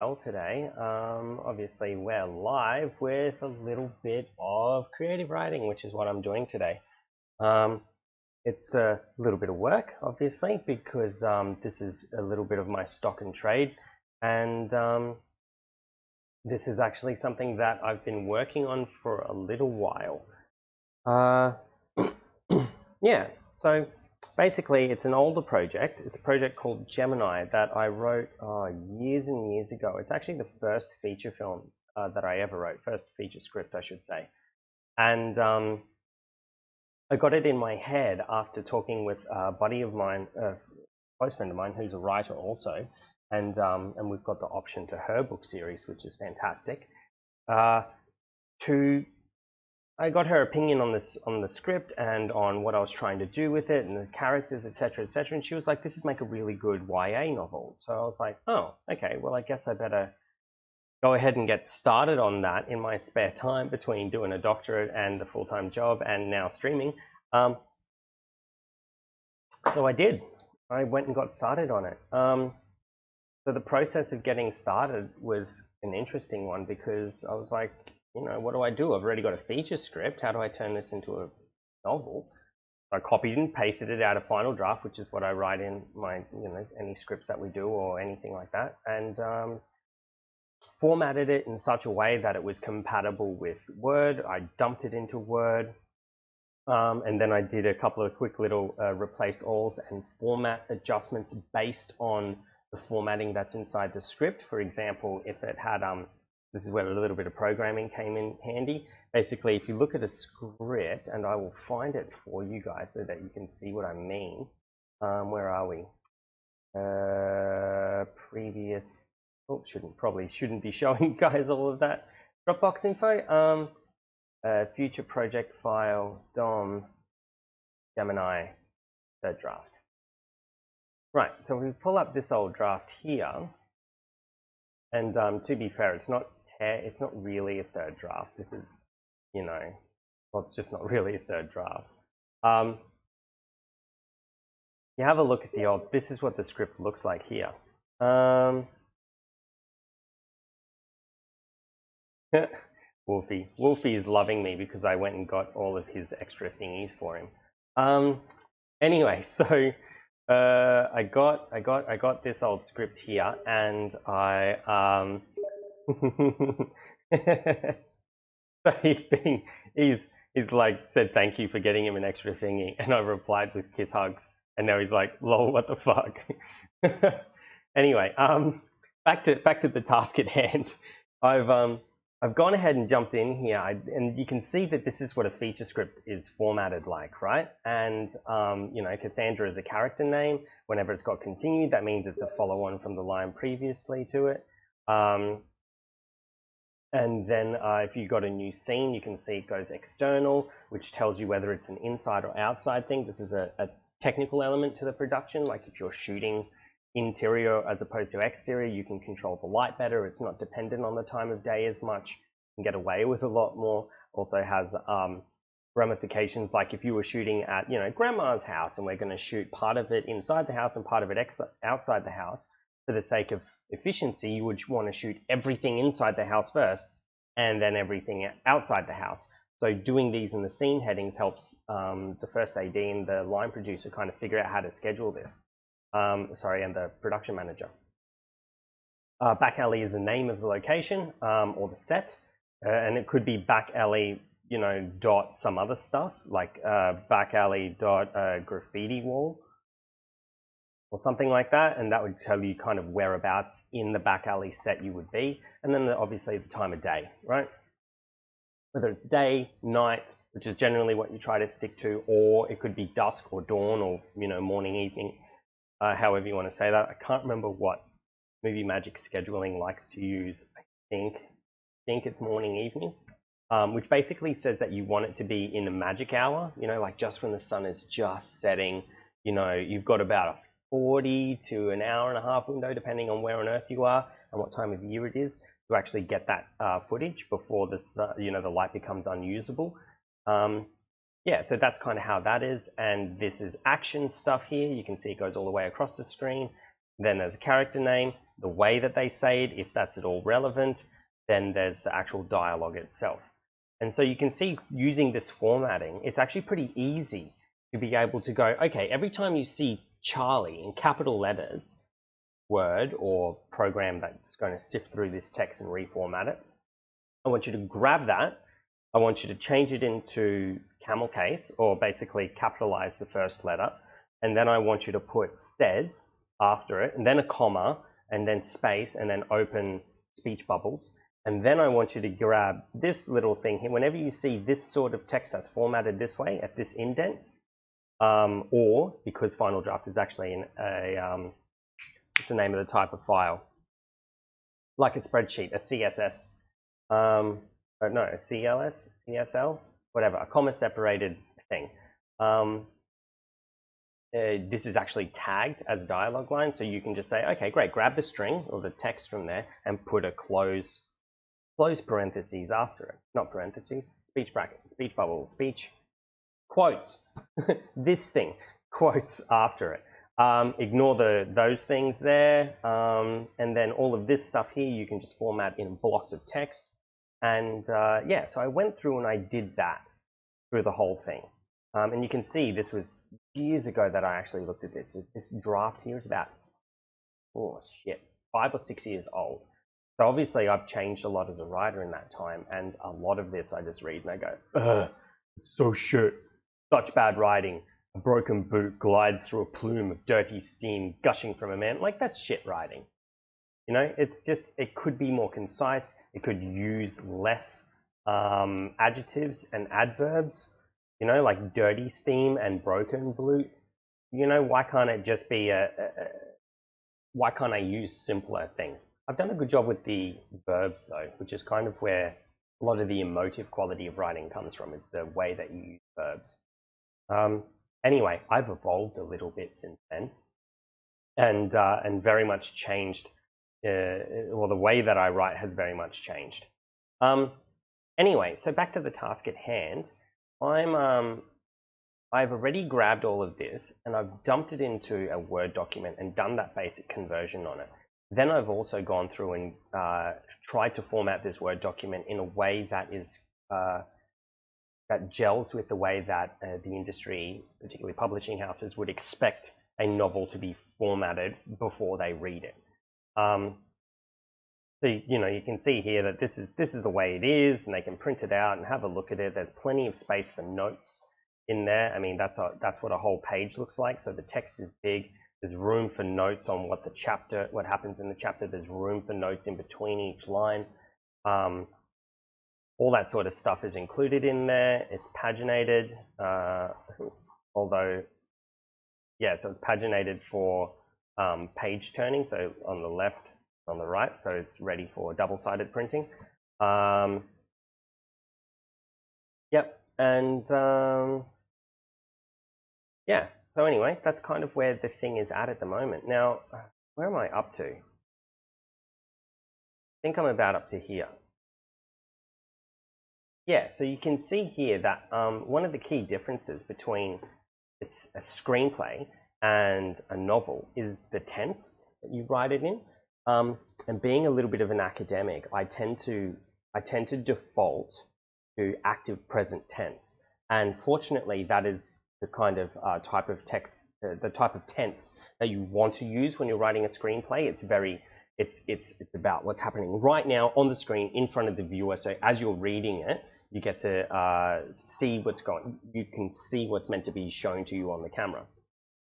Well, today, obviously we're live with a little bit of creative writing, which is what I'm doing today. Um, it's a little bit of work, obviously, because this is a little bit of my stock and trade, and this is actually something that I've been working on for a little while. Uh, yeah, so basically it's an older project. It's a project called Gemini that I wrote years and years ago. It's actually the first feature film that I ever wrote, first feature script, I should say. And I got it in my head after talking with a buddy of mine, a close friend of mine, who's a writer also. And we've got the option to her book series, which is fantastic. To I got her opinion on the script and on what I was trying to do with it and the characters, etc., etc. And she was like, "This would make a really good YA novel." So I was like, "Oh, okay. Well, I guess I better go ahead and get started on that in my spare time between doing a doctorate and a full-time job and now streaming." So I did. I went and got started on it. So the process of getting started was an interesting one because I was like, what do I do? I've already got a feature script. How do I turn this into a novel? I copied and pasted it out of Final Draft, which is what I write in my, any scripts that we do or anything like that, and formatted it in such a way that it was compatible with Word. I dumped it into Word, and then I did a couple of quick little replace alls and format adjustments based on the formatting that's inside the script. For example, if it had, this is where a little bit of programming came in handy. Basically, if you look at a script, and I will find it for you guys so that you can see what I mean. Where are we? Previous, oh, probably shouldn't be showing you guys all of that. Dropbox info, future project file, DOM, Gemini, third draft. Right, so we pull up this old draft here, and to be fair, it's not really a third draft. This is, well, it's just not really a third draft. You have a look at the old. This is what the script looks like here. Wolfie is loving me because I went and got all of his extra thingies for him. Anyway, so I got this old script here, and I so he's like said thank you for getting him an extra thingy, and I replied with kiss hugs, and now he's like, lol, what the fuck. Anyway, back to the task at hand. I've gone ahead and jumped in here, and you can see that this is what a feature script is formatted like, right? And Cassandra is a character name. Whenever it's got continued, that means it's a follow-on from the line previously to it. And then if you've got a new scene, you can see it goes external, which tells you whether it's an inside or outside thing. This is a technical element to the production. Like if you're shooting interior as opposed to exterior, you can control the light better. It's not dependent on the time of day as much. You can get away with a lot more. Also has ramifications, like if you were shooting at grandma's house and we're going to shoot part of it inside the house and part of it outside the house. For the sake of efficiency, you would want to shoot everything inside the house first and then everything outside the house. So doing these in the scene headings helps the first AD and the line producer kind of figure out how to schedule this. And the production manager. Back alley is the name of the location or the set, and it could be back alley, dot some other stuff like back alley dot graffiti wall or something like that, and that would tell you kind of whereabouts in the back alley set you would be, and then obviously the time of day, right? Whether it's day, night, which is generally what you try to stick to, or it could be dusk or dawn or morning, evening, however you want to say that. I can't remember what Movie Magic scheduling likes to use. I think it's morning, evening, which basically says that you want it to be in the magic hour, like just when the sun is just setting. You've got about a 40 to an hour and a half window, depending on where on earth you are and what time of year it is, to actually get that footage before this, the light becomes unusable. Yeah, so that's kind of how that is. And this is action stuff here. You can see it goes all the way across the screen. Then there's a character name. the way that they say it, if that's at all relevant. Then there's the actual dialogue itself. And so you can see using this formatting, it's actually pretty easy to be able to go, okay, every time you see Charlie in capital letters, Word or program that's going to sift through this text and reformat it, I want you to grab that. I want you to change it into camel case, or basically capitalize the first letter. And then I want you to put says after it, and then a comma, and then space, and then open speech bubbles. And then I want you to grab this little thing here. Whenever you see this sort of text that's formatted this way at this indent, or because Final Draft is actually in a, what's the name of the type of file? Like a spreadsheet, a CSS, no, a CLS, CSL, whatever, a comma separated thing. This is actually tagged as dialogue line, so you can just say, okay, great, grab the string or the text from there and put a close parentheses after it. Not parentheses, speech bracket, speech bubble, speech quotes. This thing, quotes after it. Ignore those things there, and then all of this stuff here you can just format in blocks of text. And yeah, so I went through and I did that through the whole thing. And you can see this was years ago that I actually looked at this. This draft here is about, 5 or 6 years old. So obviously I've changed a lot as a writer in that time, and a lot of this I just read and I go, ugh, it's so shit. Such bad writing. A broken boot glides through a plume of dirty steam gushing from a man. Like, that's shit writing. You know, it's just, it could be more concise. It could use less adjectives and adverbs, you know, like dirty steam and broken boot. You know, why can't it just be why can't I use simpler things? I've done a good job with the verbs though, which is kind of where a lot of the emotive quality of writing comes from, is the way that you use verbs. Anyway, I've evolved a little bit since then, and very much changed. Well, the way that I write has very much changed. Anyway, so back to the task at hand. I've already grabbed all of this and I've dumped it into a Word document and done that basic conversion on it. Then I've also gone through and tried to format this Word document in a way that is that gels with the way that the industry, particularly publishing houses, would expect a novel to be formatted before they read it. So, you know, you can see here that this is the way it is, and they can print it out and have a look at it. There's plenty of space for notes in there. I mean, that's what a whole page looks like. So the text is big. There's room for notes on what happens in the chapter. There's room for notes in between each line. All that sort of stuff is included in there. It's paginated, although, yeah, so it's paginated for page turning. So on the left, on the right, so it's ready for double-sided printing. Yep, and yeah, so anyway, that's kind of where the thing is at the moment. Now, where am I up to? I think I'm about up to here. Yeah, so you can see here that one of the key differences between it's a screenplay and a novel is the tense that you write it in. And being a little bit of an academic, I tend to default to active present tense. And fortunately, that is the kind of type of text, the type of tense that you want to use when you're writing a screenplay. It's about what's happening right now on the screen in front of the viewer. So as you're reading it, you get to see what's going. You can see what's meant to be shown to you on the camera.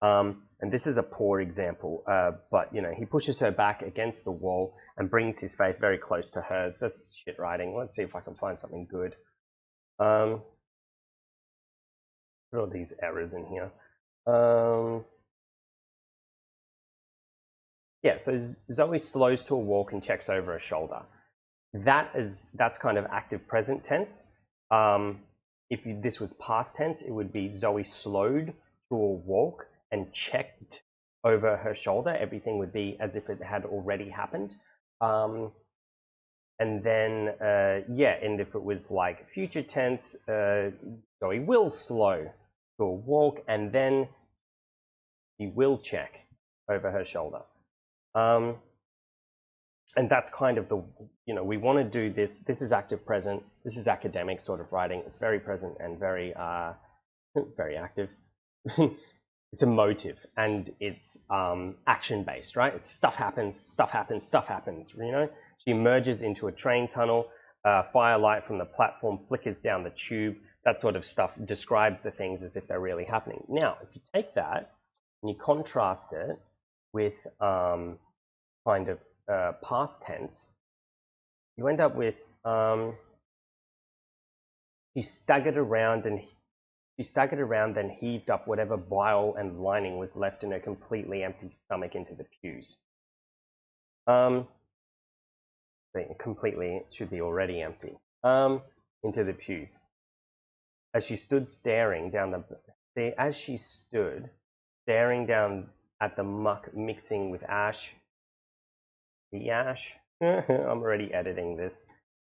And this is a poor example, but you know, he pushes her back against the wall and brings his face very close to hers. That's shit writing. Let's see if I can find something good. What are all these errors in here? Yeah, so Zoe slows to a walk and checks over her shoulder. That's kind of active present tense. If this was past tense, it would be Zoe slowed to a walk and checked over her shoulder. Everything would be as if it had already happened. And then, yeah, and if it was like future tense, Zoe will slow to a walk and then she will check over her shoulder. And that's kind of the, we want to do this. This is active present. This is academic sort of writing. It's very present and very, very active. It's emotive and it's action based, right? It's stuff happens, stuff happens, stuff happens. She emerges into a train tunnel. Firelight from the platform flickers down the tube. That sort of stuff describes the things as if they're really happening. Now, if you take that and you contrast it with kind of past tense, you end up with she staggered around then heaved up whatever bile and lining was left in her completely empty stomach into the pews. Completely, it should be already empty. Into the pews. As she stood staring down at the muck mixing with ash, the ash, I'm already editing this,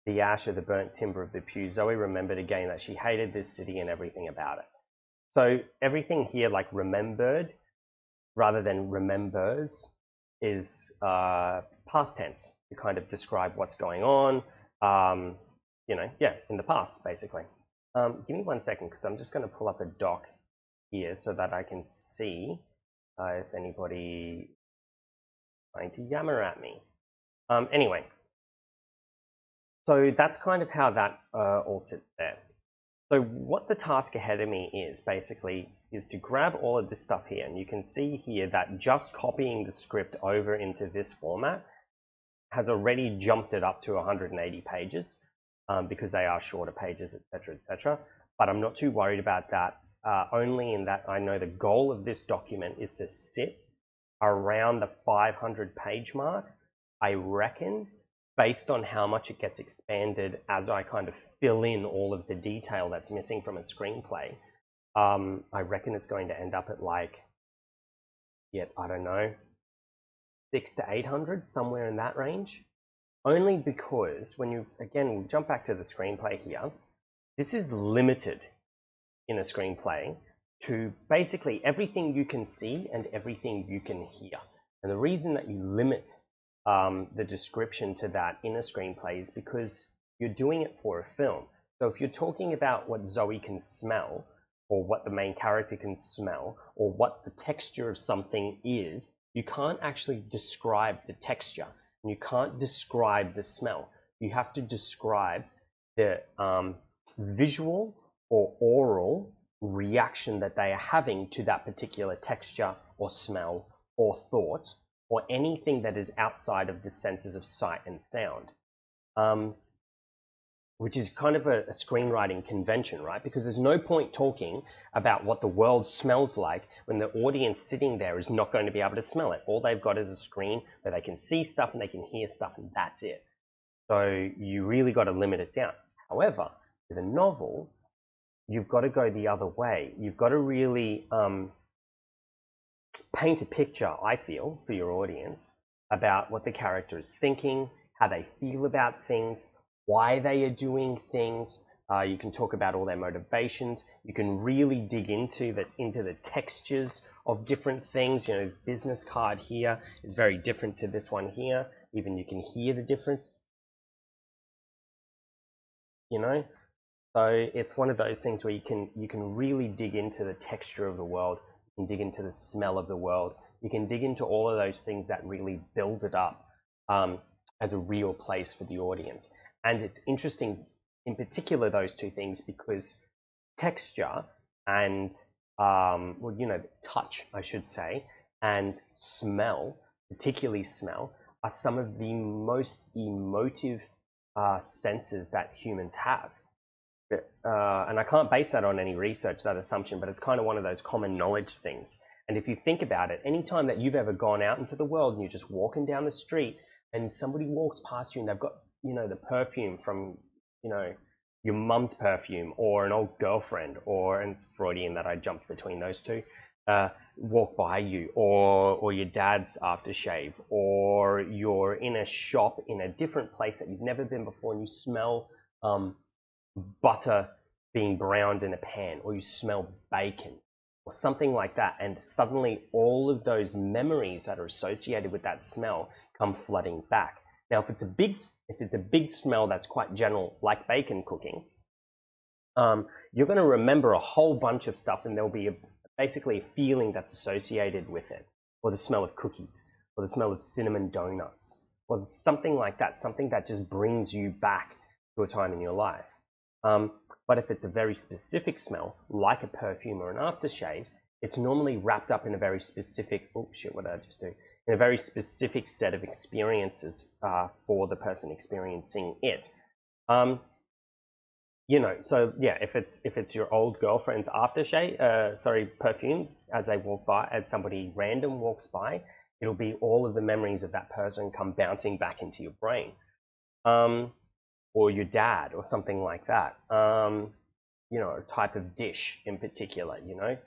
the ash of the burnt timber of the pews, Zoe remembered again that she hated this city and everything about it. So everything here, like remembered, rather than remembers, is past tense to kind of describe what's going on, in the past, basically. Give me 1 second, because I'm just going to pull up a doc here so that I can see if anybody trying to yammer at me. Anyway, so that's kind of how that all sits there. So what the task ahead of me is basically is to grab all of this stuff here, and you can see here that just copying the script over into this format has already jumped it up to 180 pages because they are shorter pages, etc., etc. But I'm not too worried about that, only in that I know the goal of this document is to sit around the 500 page mark, I reckon, based on how much it gets expanded as I kind of fill in all of the detail that's missing from a screenplay. I reckon it's going to end up at like, I don't know, 600 to 800, somewhere in that range. Only because when you, again, we'll jump back to the screenplay here, this is limited in a screenplay to basically everything you can see and everything you can hear. And the reason that you limit the description to that in a screenplay is because you're doing it for a film. So if you're talking about what Zoe can smell, or what the main character can smell, or what the texture of something is, you can't actually describe the texture, and you can't describe the smell. You have to describe the visual or oral reaction that they are having to that particular texture or smell or thought, or anything that is outside of the senses of sight and sound, which is kind of a screenwriting convention, right? Because there's no point talking about what the world smells like when the audience sitting there is not going to be able to smell it. All they've got is a screen where they can see stuff and they can hear stuff, and that's it. So you really got to limit it down. However, with a novel, you've got to go the other way. You've got to really paint a picture, I feel, for your audience about what the character is thinking, how they feel about things, why they are doing things. You can talk about all their motivations. You can really dig into the textures of different things. This business card here is very different to this one here. Even you can hear the difference. So it's one of those things where you can really dig into the texture of the world. You can dig into the smell of the world. You can dig into all of those things that really build it up as a real place for the audience. And it's interesting, in particular, those two things, because texture and, touch, I should say, and smell, particularly smell, are some of the most emotive senses that humans have. And I can't base that on any research, that assumption, but it's kind of one of those common knowledge things. And if you think about it, anytime that you've ever gone out into the world and you're just walking down the street and somebody walks past you and they've got, the perfume from, your mum's perfume or an old girlfriend, and it's Freudian that I jumped between those two, walk by you, or your dad's aftershave, or you're in a shop in a different place that you've never been before and you smell butter being browned in a pan, or you smell bacon or something like that, and suddenly all of those memories that are associated with that smell come flooding back. Now, if it's a big smell that's quite general, like bacon cooking, you're going to remember a whole bunch of stuff, and there'll be basically a feeling that's associated with it, or the smell of cookies, or the smell of cinnamon donuts, or something like that, something that just brings you back to a time in your life. But if it's a very specific smell, like a perfume or an aftershave, it's normally wrapped up in a very specific, oh shit, what did I just do? In a very specific set of experiences for the person experiencing it. You know, so yeah, if it's your old girlfriend's aftershave, perfume, as they walk by, as somebody random walks by, it'll be all of the memories of that person come bouncing back into your brain, or your dad, or something like that. You know, a type of dish in particular. You know,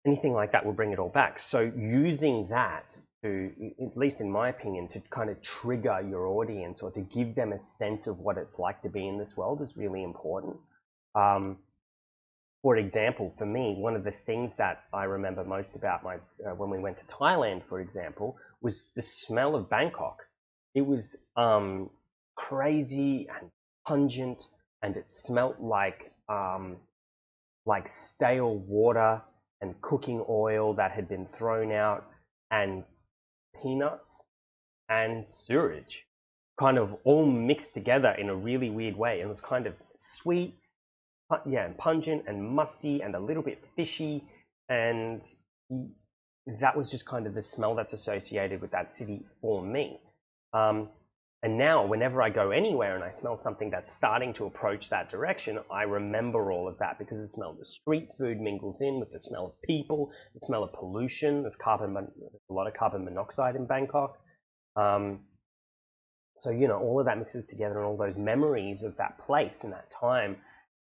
anything like that will bring it all back. So using that to, at least in my opinion, to kind of trigger your audience or to give them a sense of what it's like to be in this world is really important. For example, for me, one of the things that I remember most about when we went to Thailand, for example, was the smell of Bangkok. It was crazy and pungent, and it smelt like stale water and cooking oil that had been thrown out, and peanuts and sewage, kind of all mixed together in a really weird way. It was kind of sweet, yeah, and pungent and musty and a little bit fishy, and that was just kind of the smell that's associated with that city for me. And now, whenever I go anywhere and I smell something that's starting to approach that direction, I remember all of that, because the smell of the street food mingles in with the smell of people, the smell of pollution. There's a lot of carbon monoxide in Bangkok. So, you know, all of that mixes together, and all those memories of that place and that time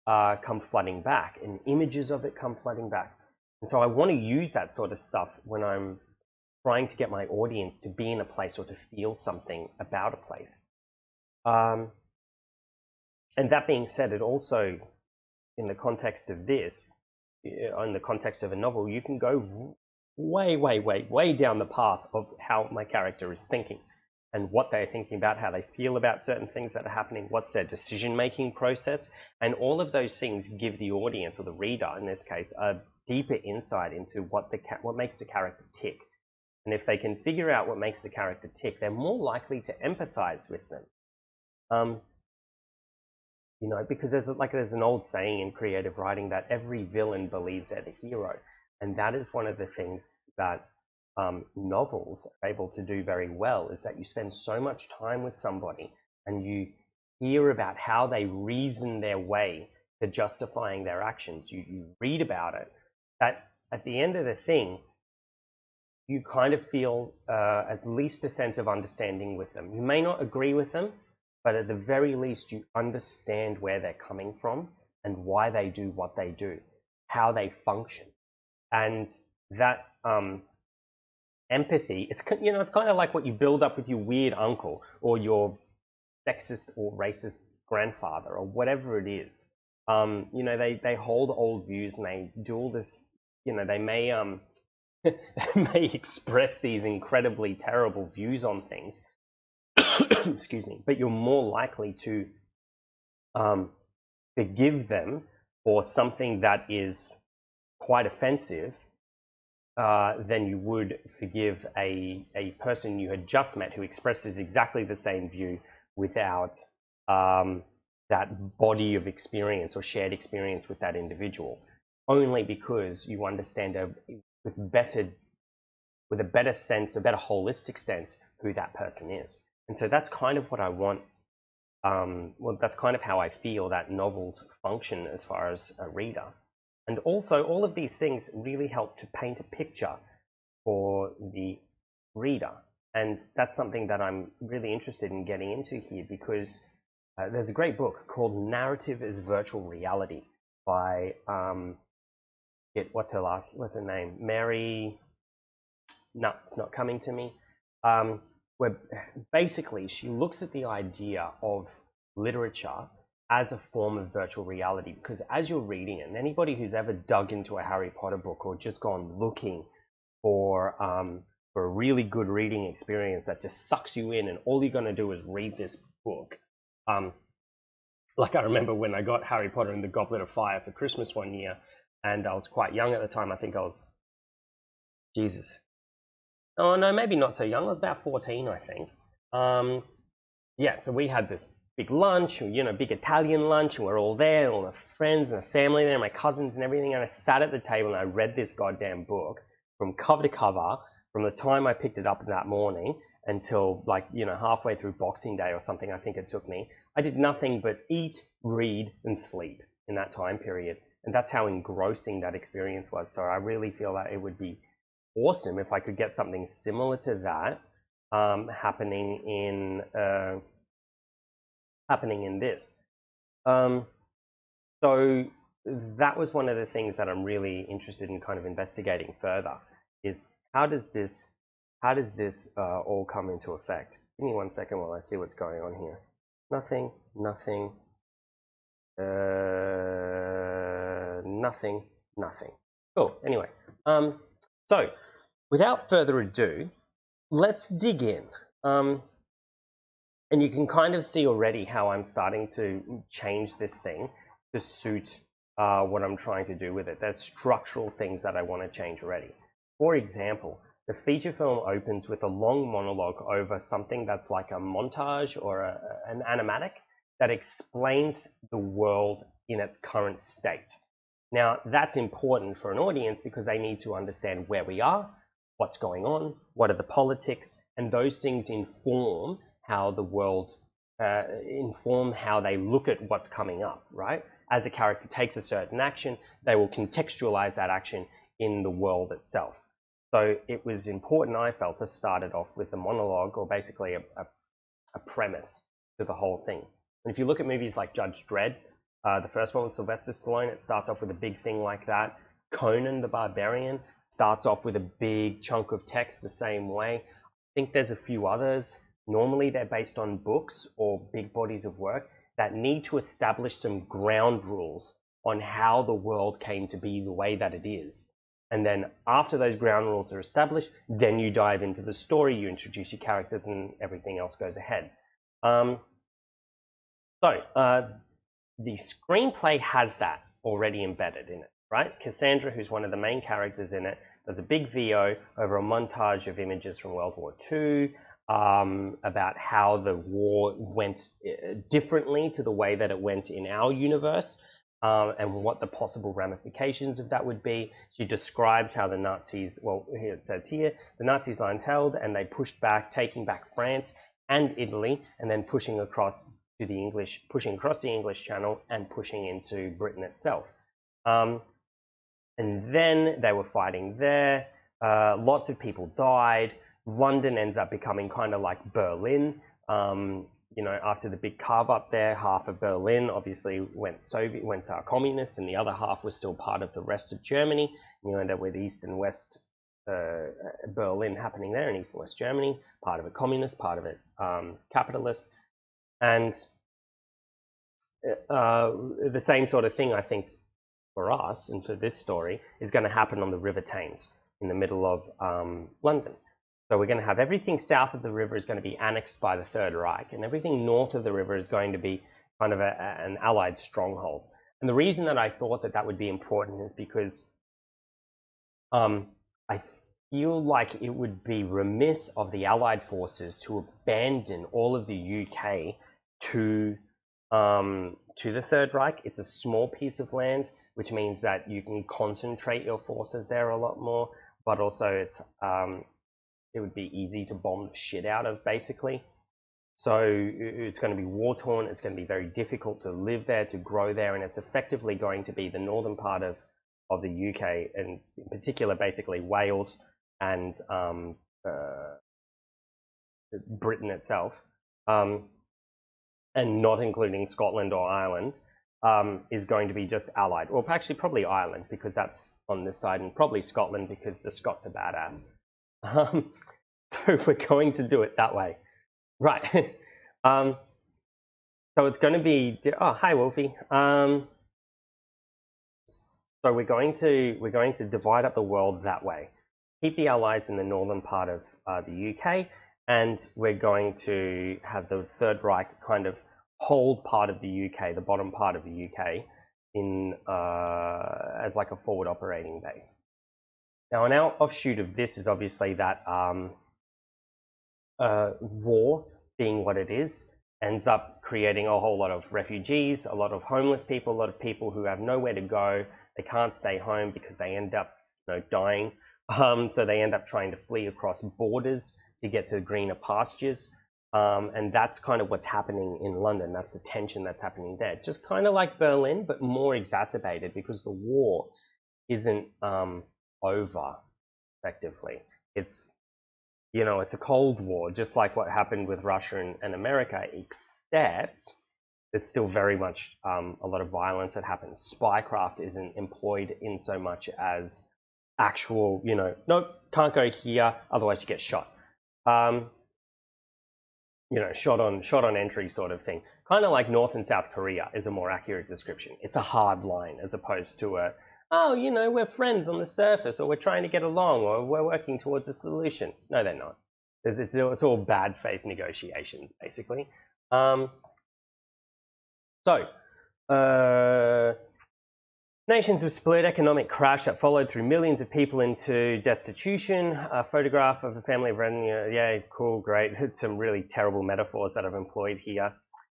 come flooding back, and images of it come flooding back. And so I want to use that sort of stuff when I'm trying to get my audience to be in a place or to feel something about a place. And that being said, it also, in the context of this, in the context of a novel, you can go way down the path of how my character is thinking and what they're thinking about, how they feel about certain things that are happening, what's their decision-making process. And all of those things give the audience, or the reader in this case, a deeper insight into what makes the character tick. And if they can figure out what makes the character tick, they're more likely to empathize with them. You know, because there's an old saying in creative writing that every villain believes they're the hero. And that is one of the things that novels are able to do very well, is that you spend so much time with somebody and you hear about how they reason their way to justifying their actions. You read about it, that at the end of the thing, you kind of feel at least a sense of understanding with them. You may not agree with them, but at the very least you understand where they're coming from and why they do what they do, how they function. And that empathy, it's kind of like what you build up with your weird uncle or your sexist or racist grandfather or whatever it is. You know, they hold old views and they do all this, you know, they may they may express these incredibly terrible views on things, excuse me, but you're more likely to forgive them for something that is quite offensive than you would forgive a person you had just met who expresses exactly the same view without that body of experience or shared experience with that individual, only because you understand with a better sense, a better holistic sense, who that person is. And so that's kind of what I want. Well, that's kind of how I feel that novels function as far as a reader. And also, all of these things really help to paint a picture for the reader. And that's something that I'm really interested in getting into here, because there's a great book called Narrative is Virtual Reality by, what's her name? Mary, no, it's not coming to me. Where basically she looks at the idea of literature as a form of virtual reality, because as you're reading it, and anybody who's ever dug into a Harry Potter book or just gone looking for for a really good reading experience that just sucks you in, and all you're going to do is read this book. Like I remember when I got Harry Potter and the Goblet of Fire for Christmas one year, and I was quite young at the time. I think I was, Jesus. Oh no, maybe not so young. I was about 14, I think. Yeah, so we had this big lunch, you know, big Italian lunch, and we're all there, all my friends and the family there, my cousins and everything, and I sat at the table and I read this goddamn book from cover to cover from the time I picked it up that morning until, like, you know, halfway through Boxing Day or something, I think it took me. I did nothing but eat, read, and sleep in that time period, and that's how engrossing that experience was. So I really feel that it would be awesome if I could get something similar to that happening in this. So that was one of the things that I'm really interested in kind of investigating further, is how does this all come into effect? Give me 1 second while I see what's going on here. Nothing, nothing, nothing, nothing. Cool. Anyway, so without further ado, let's dig in. And you can kind of see already how I'm starting to change this thing to suit what I'm trying to do with it. There's structural things that I want to change already. For example, the feature film opens with a long monologue over something that's like a montage or an animatic that explains the world in its current state. Now, that's important for an audience because they need to understand where we are, what's going on, what are the politics, and those things inform how the world, inform how they look at what's coming up, right? As a character takes a certain action, they will contextualize that action in the world itself. So it was important, I felt, to start it off with a monologue, or basically a premise to the whole thing. And if you look at movies like Judge Dredd, the first one with Sylvester Stallone, it starts off with a big thing like that. Conan the Barbarian starts off with a big chunk of text the same way. I think there's a few others. Normally they're based on books or big bodies of work that need to establish some ground rules on how the world came to be the way that it is. And then after those ground rules are established, then you dive into the story, you introduce your characters, and everything else goes ahead. The screenplay has that already embedded in it, right? Cassandra, who's one of the main characters in it, does a big VO over a montage of images from World War II, about how the war went differently to the way that it went in our universe, and what the possible ramifications of that would be. She describes how the Nazis, well, here it says here, the Nazis lines held and they pushed back, taking back France and Italy, and then pushing across the English Channel and pushing into Britain itself. And then they were fighting there. Lots of people died. London ends up becoming kind of like Berlin. You know, after the big carve up there, half of Berlin obviously went communist, and the other half was still part of the rest of Germany. And you end up with East and West Berlin happening there, and East and West Germany, part of it communist, part of it capitalist. And the same sort of thing, I think, for us and for this story is going to happen on the River Thames in the middle of London. So we're going to have everything south of the river is going to be annexed by the Third Reich, and everything north of the river is going to be kind of an Allied stronghold. And the reason that I thought that that would be important is because I feel like it would be remiss of the Allied forces to abandon all of the UK to the Third Reich. It's a small piece of land, which means that you can concentrate your forces there a lot more, but also it's it would be easy to bomb the shit out of, basically. So it's going to be war-torn, it's going to be very difficult to live there, to grow there, and it's effectively going to be the northern part of the UK, and in particular, basically Wales and Britain itself, and not including Scotland or Ireland, is going to be just Allied. Or actually probably Ireland, because that's on this side, and probably Scotland, because the Scots are badass. So we're going to do it that way. Right. So it's going to be, oh, hi Wolfie. So we're going to divide up the world that way. keep the Allies in the northern part of the UK, and we're going to have the Third Reich kind of hold part of the UK, the bottom part of the UK, in as like a forward operating base. Now, an offshoot of this is obviously that war, being what it is, ends up creating a whole lot of refugees, a lot of homeless people, a lot of people who have nowhere to go. They can't stay home because they end up, dying. So they end up trying to flee across borders to get to greener pastures. And that's kind of what's happening in London. That's the tension that's happening there. Just kind of like Berlin, but more exacerbated because the war isn't over, effectively. It's it's a Cold War, just like what happened with Russia and America, except there's still very much a lot of violence that happens. Spycraft isn't employed in so much as actual, nope, can't go here, otherwise you get shot. Shot on entry sort of thing. Kind of like North and South Korea is a more accurate description. It's a hard line as opposed to a, oh, we're friends on the surface, or we're trying to get along, or we're working towards a solution. No, they're not. It's all bad faith negotiations, basically. Nations of split, economic crash that followed through millions of people into destitution. A photograph of a family of yeah, cool, great. Some really terrible metaphors that I've employed here.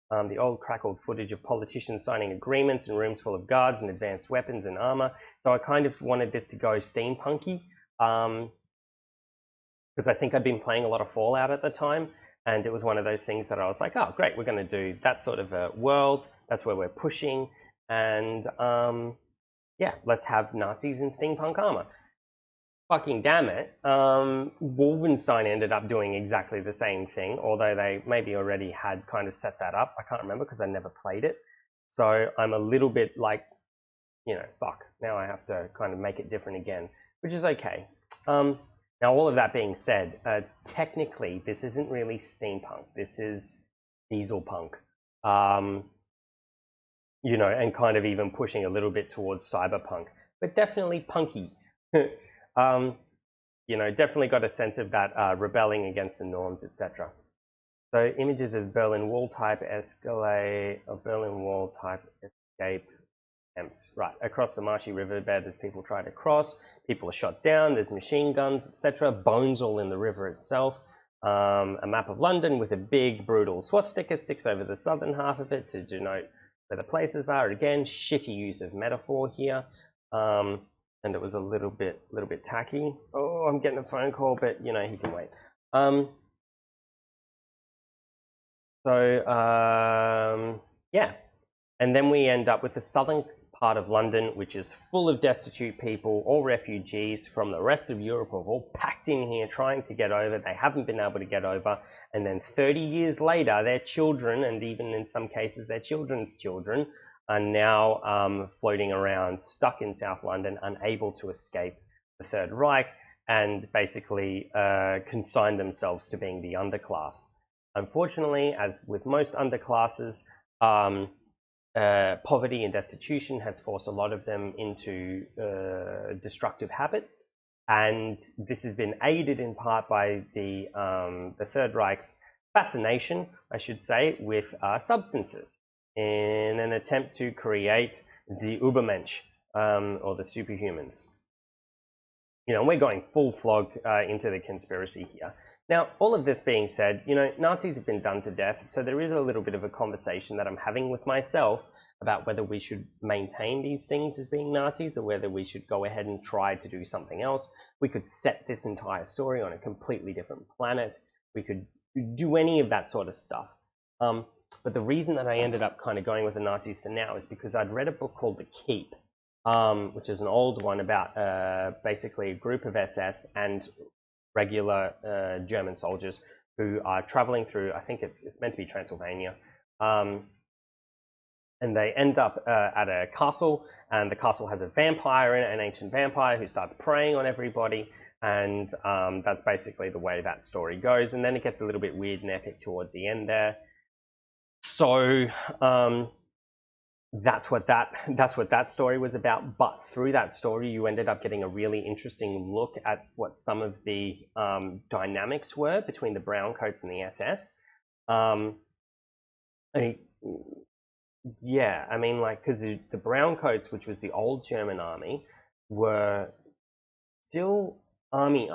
The old crackled footage of politicians signing agreements in rooms full of guards and advanced weapons and armor. So I kind of wanted this to go steampunky because I think I'd been playing a lot of Fallout at the time, and it was one of those things that I was like, oh great, we're going to do that sort of a world. That's where we're pushing, and yeah, let's have Nazis in steampunk armor. Fucking damn it, Wolfenstein ended up doing exactly the same thing, although they maybe already had kind of set that up. I can't remember because I never played it. So I'm a little bit like, fuck, now I have to kind of make it different again, which is okay. Now, all of that being said, technically, this isn't really steampunk. This is dieselpunk. And kind of even pushing a little bit towards cyberpunk, but definitely punky. Definitely got a sense of that rebelling against the norms, etc. So images of Berlin Wall type escape attempts. Right, across the marshy riverbed as people try to cross, people are shot down, there's machine guns, etc. Bones all in the river itself. A map of London with a big brutal swastika sticks over the southern half of it to denote where the places are. Again, shitty use of metaphor here. And it was a little bit tacky. Oh, I'm getting a phone call, but he can wait. Yeah, and then we end up with the southern part of London, which is full of destitute people, all refugees from the rest of Europe, have all packed in here trying to get over. They haven't been able to get over, and then 30 years later, their children, and even in some cases their children's children, are now floating around, stuck in South London, unable to escape the Third Reich, and basically consign themselves to being the underclass. Unfortunately, as with most underclasses, poverty and destitution has forced a lot of them into destructive habits, and this has been aided in part by the Third Reich's fascination, I should say, with substances, in an attempt to create the Übermensch, or the superhumans. We're going full flog into the conspiracy here. Now, all of this being said, Nazis have been done to death, so there is a little bit of a conversation that I'm having with myself about whether we should maintain these things as being Nazis or whether we should go ahead and try to do something else. We could set this entire story on a completely different planet. We could do any of that sort of stuff. But the reason that I ended up kind of going with the Nazis for now is because I'd read a book called The Keep, which is an old one about basically a group of SS and regular German soldiers who are traveling through, I think it's meant to be Transylvania, and they end up at a castle, and the castle has a vampire in it, an ancient vampire who starts preying on everybody, and that's basically the way that story goes, and then it gets a little bit weird and epic towards the end there. So that's what that story was about. But through that story, you ended up getting a really interesting look at what some of the dynamics were between the browncoats and the SS. Yeah, I mean, like, because the browncoats, which was the old German army, were still army.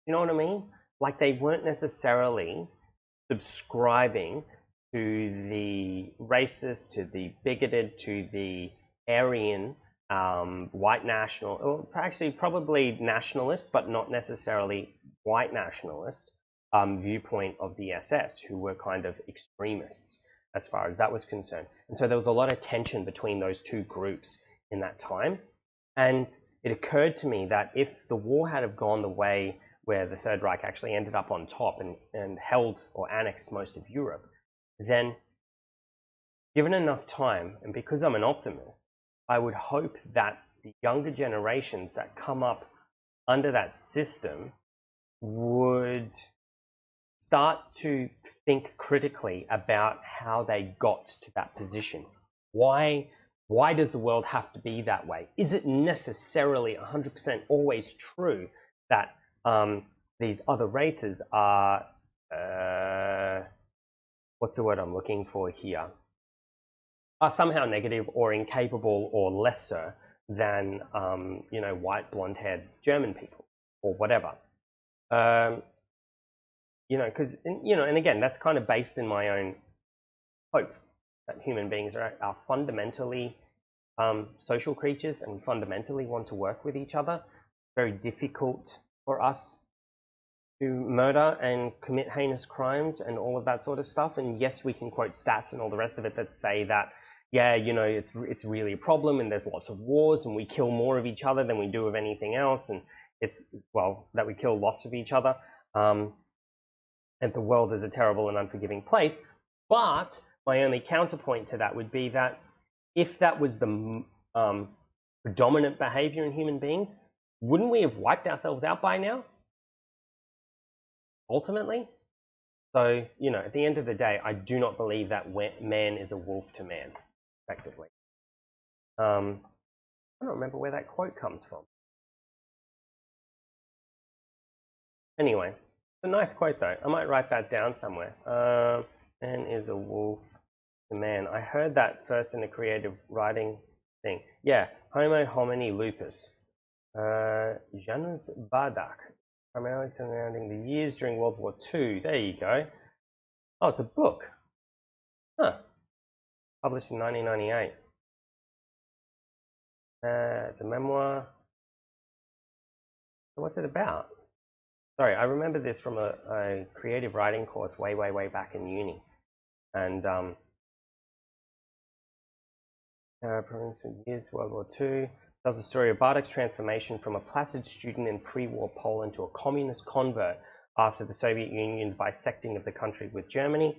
You know what I mean? Like, they weren't necessarily subscribing to the racist, to the bigoted, to the Aryan, white national, or actually probably nationalist, but not necessarily white nationalist viewpoint of the SS, who were kind of extremists as far as that was concerned. And so there was a lot of tension between those two groups in that time. And it occurred to me that if the war had have gone the way where the Third Reich actually ended up on top and held or annexed most of Europe, then given enough time, and because I'm an optimist, I would hope that the younger generations that come up under that system would start to think critically about how they got to that position. Why does the world have to be that way? Is it necessarily 100% always true that these other races are, what's the word I'm looking for here, are somehow negative or incapable or lesser than, you know, white, blonde-haired German people or whatever? You know, because, you know, and again, that's kind of based in my own hope that human beings are fundamentally social creatures and fundamentally want to work with each other. Very difficult for us to murder and commit heinous crimes and all of that sort of stuff. And yes, we can quote stats and all the rest of it that say that, yeah, you know, it's really a problem and there's lots of wars and we kill more of each other than we do of anything else. And it's, well, that we kill lots of each other. And the world is a terrible and unforgiving place. But my only counterpoint to that would be that if that was the predominant behavior in human beings, wouldn't we have wiped ourselves out by now? Ultimately? So, you know, at the end of the day, I do not believe that man is a wolf to man, effectively. I don't remember where that quote comes from. Anyway, it's a nice quote though. I might write that down somewhere. Man is a wolf to man. I heard that first in a creative writing thing. Yeah, Homo homini lupus. Janus Bardak, primarily surrounding the years during World War II. There you go. Oh, it's a book. Huh. Published in 1998. It's a memoir. So what's it about? Sorry, I remember this from a creative writing course way back in uni. And province of years, World War II. Tells the story of Bardak's transformation from a placid student in pre-war Poland to a communist convert after the Soviet Union's bisecting of the country with Germany,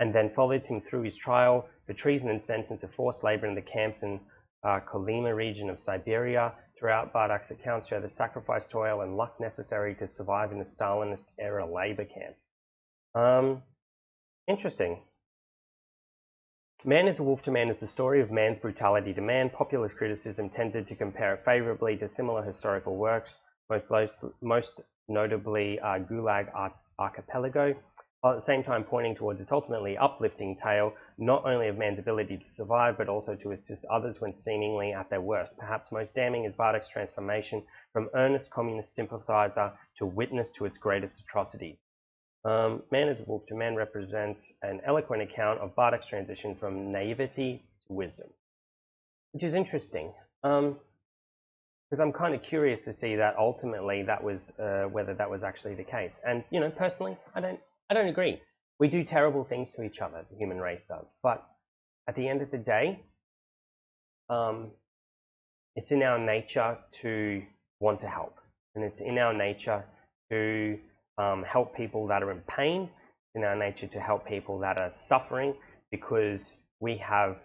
and then follows him through his trial for treason and sentence of forced labor in the camps in Kolyma region of Siberia. Throughout, Bardak's accounts show the sacrifice, toil, and luck necessary to survive in the Stalinist-era labor camp. Interesting. Man is a Wolf to Man is the story of man's brutality to man. Popular criticism tended to compare it favorably to similar historical works, most notably Gulag Archipelago, while at the same time pointing towards its ultimately uplifting tale, not only of man's ability to survive, but also to assist others when seemingly at their worst. Perhaps most damning is Bardak's transformation from earnest communist sympathizer to witness to its greatest atrocities. Man is a Wolf to Man represents an eloquent account of Bardak's transition from naivety to wisdom, which is interesting, because I'm kind of curious to see that ultimately that was whether that was actually the case. And you know, personally, I don't agree. We do terrible things to each other, the human race does, but at the end of the day, it's in our nature to want to help, and it's in our nature to help people that are in pain. It's in our nature to help people that are suffering, because we have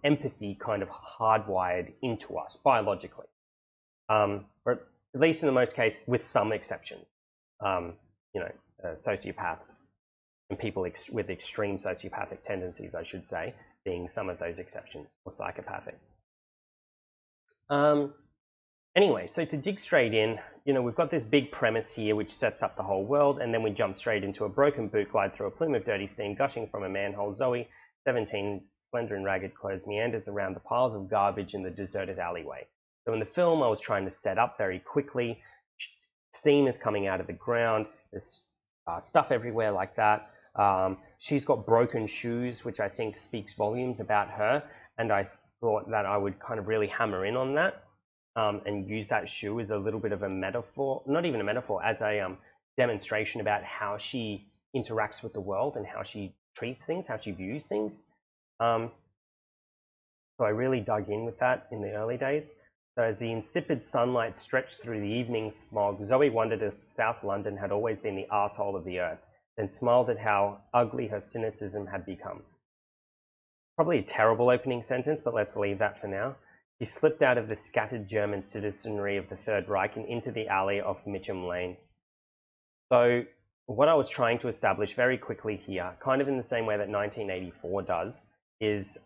empathy kind of hardwired into us biologically, or at least in the most case, with some exceptions. You know, sociopaths and people with extreme sociopathic tendencies, I should say, being some of those exceptions, or psychopathic. Anyway, so to dig straight in, we've got this big premise here which sets up the whole world, and then we jump straight into a broken boot glides through a plume of dirty steam gushing from a manhole. Zoe, 17, slender and ragged clothes, meanders around the piles of garbage in the deserted alleyway. So in the film, I was trying to set up very quickly. Steam is coming out of the ground. There's stuff everywhere like that. She's got broken shoes, which I think speaks volumes about her, and I thought that I would kind of really hammer in on that. And use that shoe as a little bit of a metaphor, not even a metaphor, as a demonstration about how she interacts with the world and how she treats things, how she views things. So I really dug in with that in the early days. So as the insipid sunlight stretched through the evening smog, Zoe wondered if South London had always been the arsehole of the earth, then smiled at how ugly her cynicism had become. Probably a terrible opening sentence, but let's leave that for now. She slipped out of the scattered German citizenry of the Third Reich and into the alley of Mitcham Lane. So what I was trying to establish very quickly here, kind of in the same way that 1984 does, is,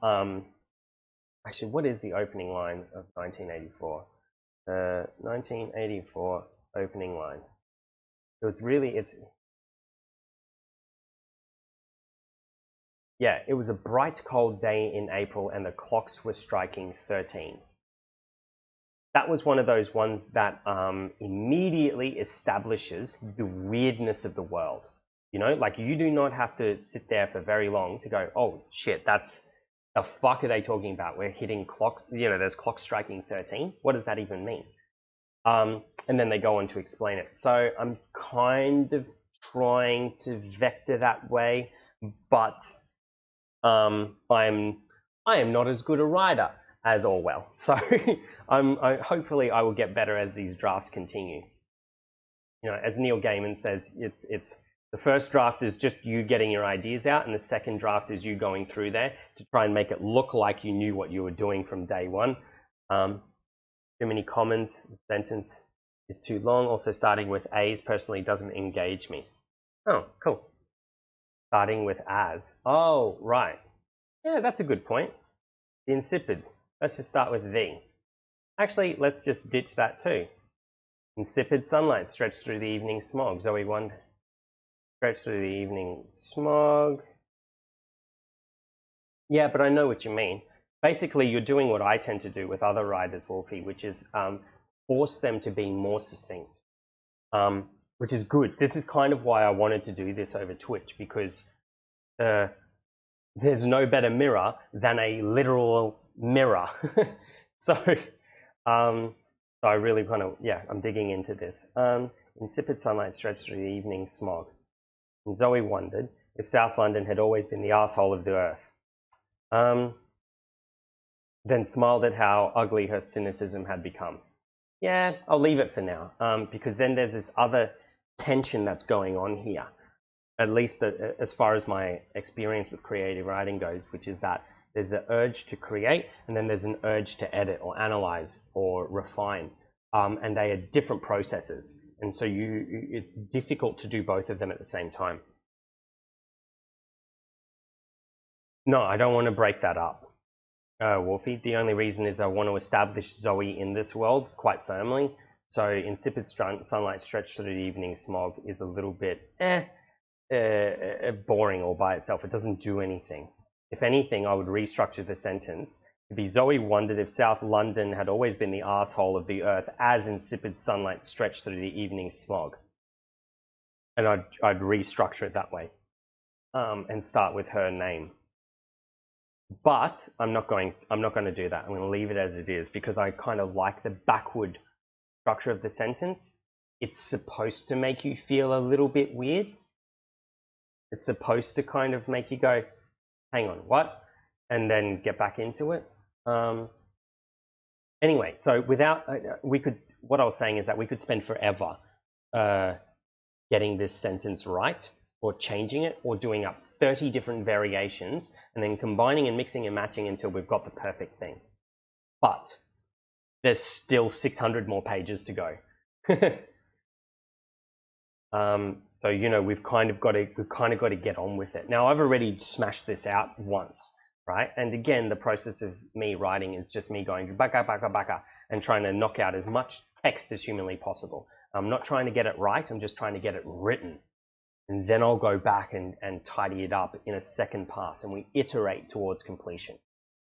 actually, what is the opening line of 1984? 1984 opening line. It was really, yeah, it was a bright cold day in April and the clocks were striking 13. That was one of those ones that immediately establishes the weirdness of the world. Like you do not have to sit there for very long to go, oh shit, that's, the fuck are they talking about? We're hitting clocks, there's clocks striking 13. What does that even mean? And then they go on to explain it. So I'm kind of trying to vector that way, but I am not as good a writer as Orwell. So hopefully I will get better as these drafts continue. As Neil Gaiman says, it's the first draft is just you getting your ideas out, and the second draft is you going through there to try and make it look like you knew what you were doing from day one. Too many commas, the sentence is too long. Also starting with A's personally doesn't engage me. Oh, cool. Starting with as. Oh, right. Yeah, that's a good point. The insipid. Let's just start with the. Actually, let's just ditch that too. Insipid sunlight stretched through the evening smog. Zoe 1 stretched through the evening smog. Yeah, but I know what you mean. Basically, you're doing what I tend to do with other writers, Wolfie, which is force them to be more succinct, which is good. This is kind of why I wanted to do this over Twitch, because there's no better mirror than a literal mirror. So I really kind of, I'm digging into this. Insipid sunlight stretched through the evening smog. And Zoe wondered if South London had always been the arsehole of the earth. Then smiled at how ugly her cynicism had become. Yeah, I'll leave it for now, because then there's this other tension that's going on here, at least as far as my experience with creative writing goes, which is that there's an urge to create, and then there's an urge to edit or analyze or refine, and they are different processes, and so it's difficult to do both of them at the same time. No, I don't want to break that up, Wolfie. The only reason is I want to establish Zoe in this world quite firmly. So insipid sunlight stretched through the evening smog is a little bit boring all by itself. It doesn't do anything. If anything, I would restructure the sentence to be Zoe wondered if South London had always been the arsehole of the earth as insipid sunlight stretched through the evening smog. And I'd restructure it that way, and start with her name. But I'm not going to do that. I'm going to leave it as it is because I kind of like the backward structure of the sentence. It's supposed to make you feel a little bit weird. It's supposed to kind of make you go, hang on, what? And then get back into it. Anyway, so what I was saying is that we could spend forever getting this sentence right, or changing it, or doing up 30 different variations, and then combining and mixing and matching until we've got the perfect thing. But there's still 600 more pages to go. So, you know, we've kind of got to get on with it. Now, I've already smashed this out once, right? And again, the process of me writing is just me going baka, baka, baka, and trying to knock out as much text as humanly possible. I'm not trying to get it right. I'm just trying to get it written. And then I'll go back and tidy it up in a second pass, and we iterate towards completion,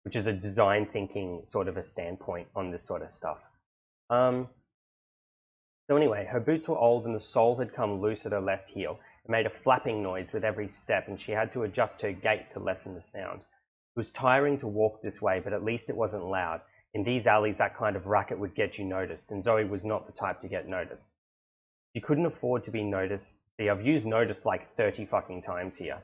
which is a design thinking sort of a standpoint on this sort of stuff. So anyway, her boots were old and the sole had come loose at her left heel. It made a flapping noise with every step, and she had to adjust her gait to lessen the sound. It was tiring to walk this way, but at least it wasn't loud. In these alleys, that kind of racket would get you noticed, and Zoe was not the type to get noticed. She couldn't afford to be noticed. See, I've used notice like 30 fucking times here.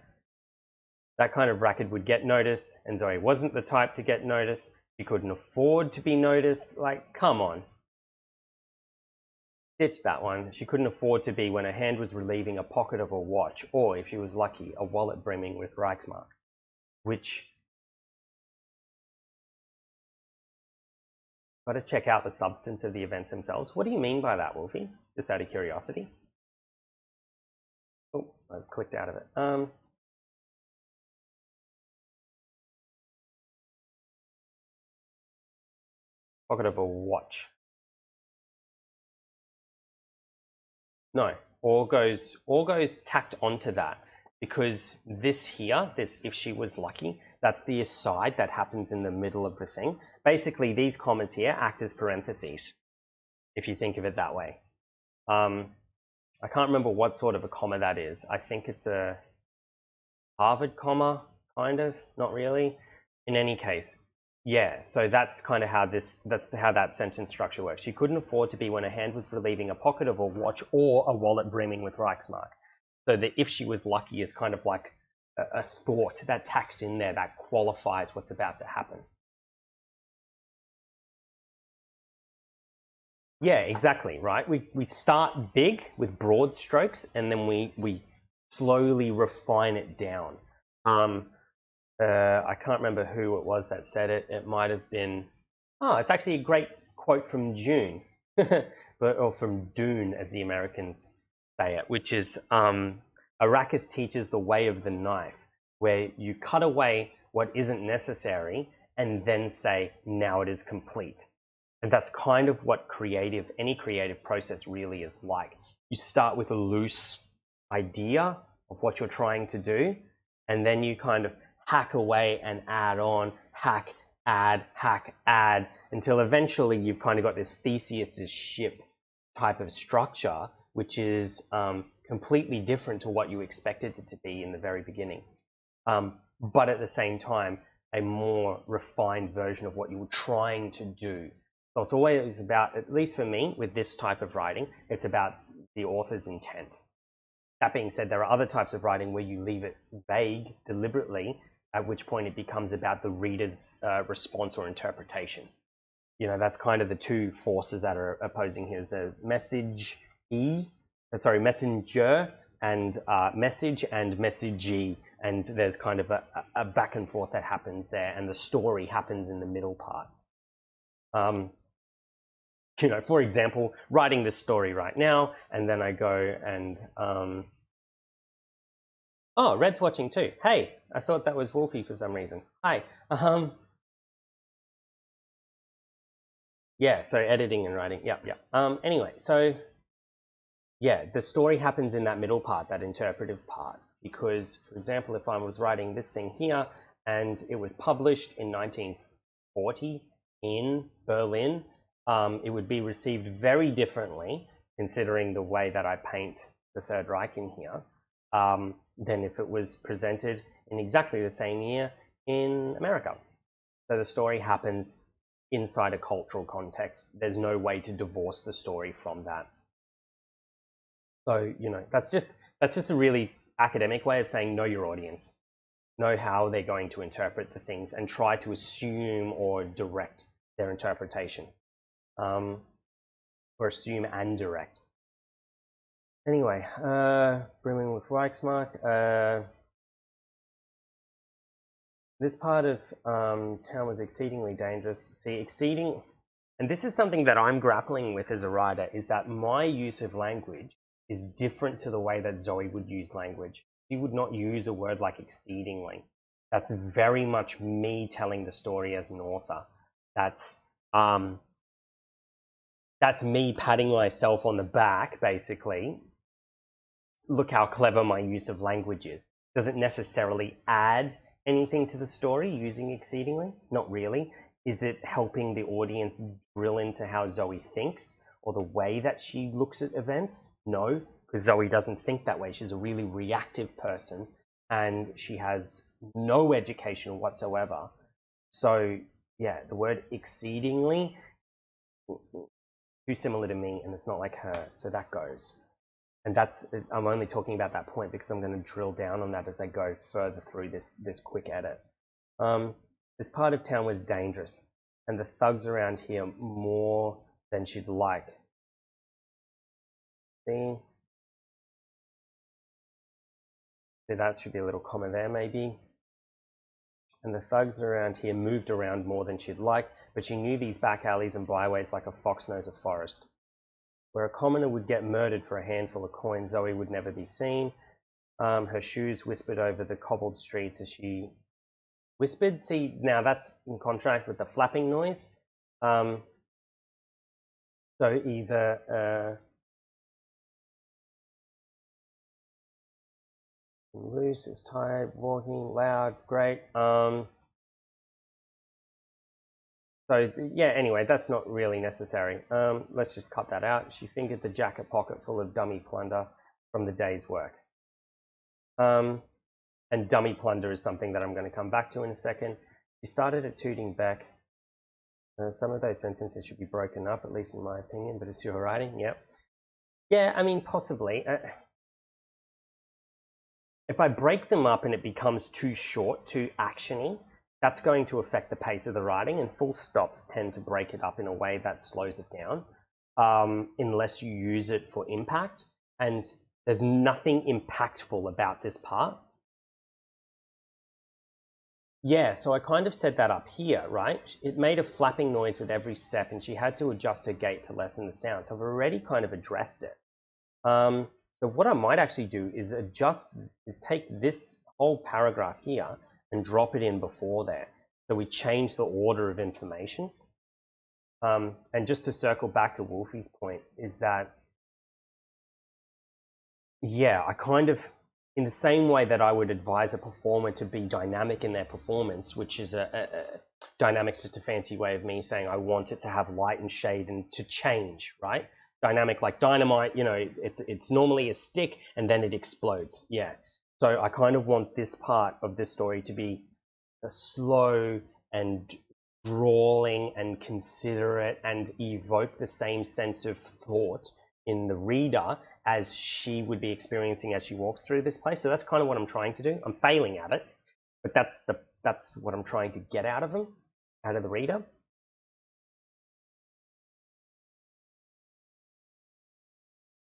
That kind of racket would get noticed, and Zoe wasn't the type to get noticed. She couldn't afford to be noticed. Like, come on. Ditch that one. She couldn't afford to be when her hand was relieving a pocket of a watch, or, if she was lucky, a wallet brimming with Reichsmark. Which... got to check out the substance of the events themselves. What do you mean by that, Wolfie? Just out of curiosity. Oh, I've clicked out of it. Pocket of a watch. No, all goes tacked onto that, because this here, this if she was lucky, that's the aside that happens in the middle of the thing. Basically, these commas here act as parentheses, if you think of it that way. I can't remember what sort of a comma that is. I think it's a Harvard comma, kind of, not really. In any case, yeah, so that's kind of how that sentence structure works. She couldn't afford to be when her hand was relieving a pocket of a watch or a wallet brimming with Reichsmark. So the if she was lucky is kind of like a thought that tacks in there that qualifies what's about to happen. Yeah, exactly, right? We start big with broad strokes, and then we slowly refine it down. I can't remember who it was that said it. It might have been... oh, it's actually a great quote from June, or from Dune, as the Americans say it, which is, Arrakis teaches the way of the knife, where you cut away what isn't necessary and then say, now it is complete. And that's kind of what any creative process really is like. You start with a loose idea of what you're trying to do, and then you kind of hack away and add on, hack, add, until eventually you've kind of got this Theseus's ship type of structure, which is completely different to what you expected it to be in the very beginning. But at the same time, a more refined version of what you were trying to do. So it's always about, at least for me, with this type of writing, it's about the author's intent. That being said, there are other types of writing where you leave it vague deliberately, at which point it becomes about the reader's response or interpretation. You know, that's kind of the two forces that are opposing here. Is the messenger and message and messagee, and there's kind of a back and forth that happens there, and the story happens in the middle part. You know, for example, writing this story right now, and then I go and oh, Red's watching too. Hey, I thought that was Wolfie for some reason. Hi. Yeah, so editing and writing. Yep. Anyway, so yeah, the story happens in that middle part, that interpretive part. Because, for example, if I was writing this thing here and it was published in 1940 in Berlin, it would be received very differently, considering the way that I paint the Third Reich in here, than if it was presented in exactly the same year in America. So the story happens inside a cultural context. There's no way to divorce the story from that. So, you know, that's just a really academic way of saying know your audience, know how they're going to interpret the things, and try to assume or direct their interpretation, or assume and direct. Anyway, brimming with Reichsmark. This part of town was exceedingly dangerous. See, and this is something that I'm grappling with as a writer, is that my use of language is different to the way that Zoe would use language. She would not use a word like exceedingly. That's very much me telling the story as an author. That's me patting myself on the back, basically. Look how clever my use of language is. Does it necessarily add anything to the story using exceedingly? Not really. Is it helping the audience drill into how Zoe thinks or the way that she looks at events? No, because Zoe doesn't think that way. She's a really reactive person and she has no education whatsoever. So yeah, the word exceedingly, too similar to me, and it's not like her, so that goes. And that's, I'm only talking about that point because I'm going to drill down on that as I go further through this quick edit. This part of town was dangerous, and the thugs around here more than she'd like. See? So that should be a little comma there, maybe. And the thugs around here moved around more than she'd like, but she knew these back alleys and byways like a fox knows a forest. Where a commoner would get murdered for a handful of coins, Zoe would never be seen. Her shoes whispered over the cobbled streets as she whispered. See, now that's in contrast with the flapping noise. So either loose, it's tired, walking, loud, great. So yeah, anyway, that's not really necessary. Let's just cut that out. She fingered the jacket pocket full of dummy plunder from the day's work. And dummy plunder is something that I'm going to come back to in a second. She started at tooting Beck. Some of those sentences should be broken up, at least in my opinion, but it's your writing, yep. Yeah, I mean, possibly. If I break them up and it becomes too short, too actiony, that's going to affect the pace of the writing, and full stops tend to break it up in a way that slows it down, unless you use it for impact. And there's nothing impactful about this part. Yeah, so I kind of set that up here, right? It made a flapping noise with every step and she had to adjust her gait to lessen the sound. So I've already kind of addressed it. So what I might actually do is take this whole paragraph here and drop it in before there. So we change the order of information. And just to circle back to Wolfie's point is that, yeah, I kind of, in the same way that I would advise a performer to be dynamic in their performance, which is dynamic's just a fancy way of me saying I want it to have light and shade and to change, right? Dynamic like dynamite, you know, it's normally a stick and then it explodes. Yeah. So I kind of want this part of the story to be a slow and drawling and considerate and evoke the same sense of thought in the reader as she would be experiencing as she walks through this place. So that's kind of what I'm trying to do. I'm failing at it, but that's what I'm trying to get out of the reader.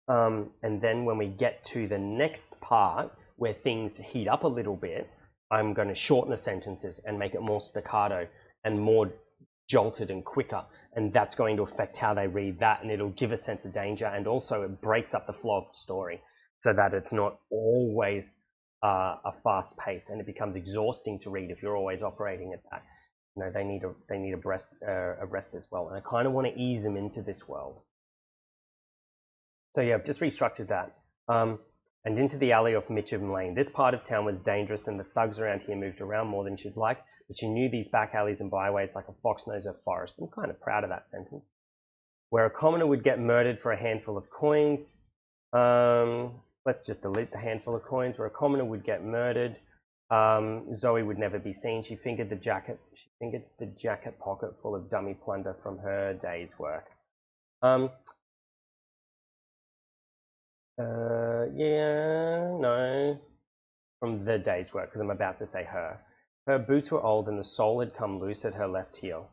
And then when we get to the next part where things heat up a little bit, I'm going to shorten the sentences and make it more staccato and more jolted and quicker, and that's going to affect how they read that, and it'll give a sense of danger, and also it breaks up the flow of the story so that it's not always a fast pace and it becomes exhausting to read if you're always operating at that. You know, they need a rest as well, and I kind of want to ease them into this world. So yeah, I've just restructured that. And into the alley off Mitcham Lane. This part of town was dangerous and the thugs around here moved around more than she'd like, but she knew these back alleys and byways like a fox knows her forest. I'm kind of proud of that sentence. Where a commoner would get murdered for a handful of coins. Let's just delete the handful of coins. Where a commoner would get murdered. Zoe would never be seen. She fingered the jacket pocket full of dummy plunder from her day's work. Yeah, no, from the day's work, because I'm about to say her. Her boots were old and the sole had come loose at her left heel.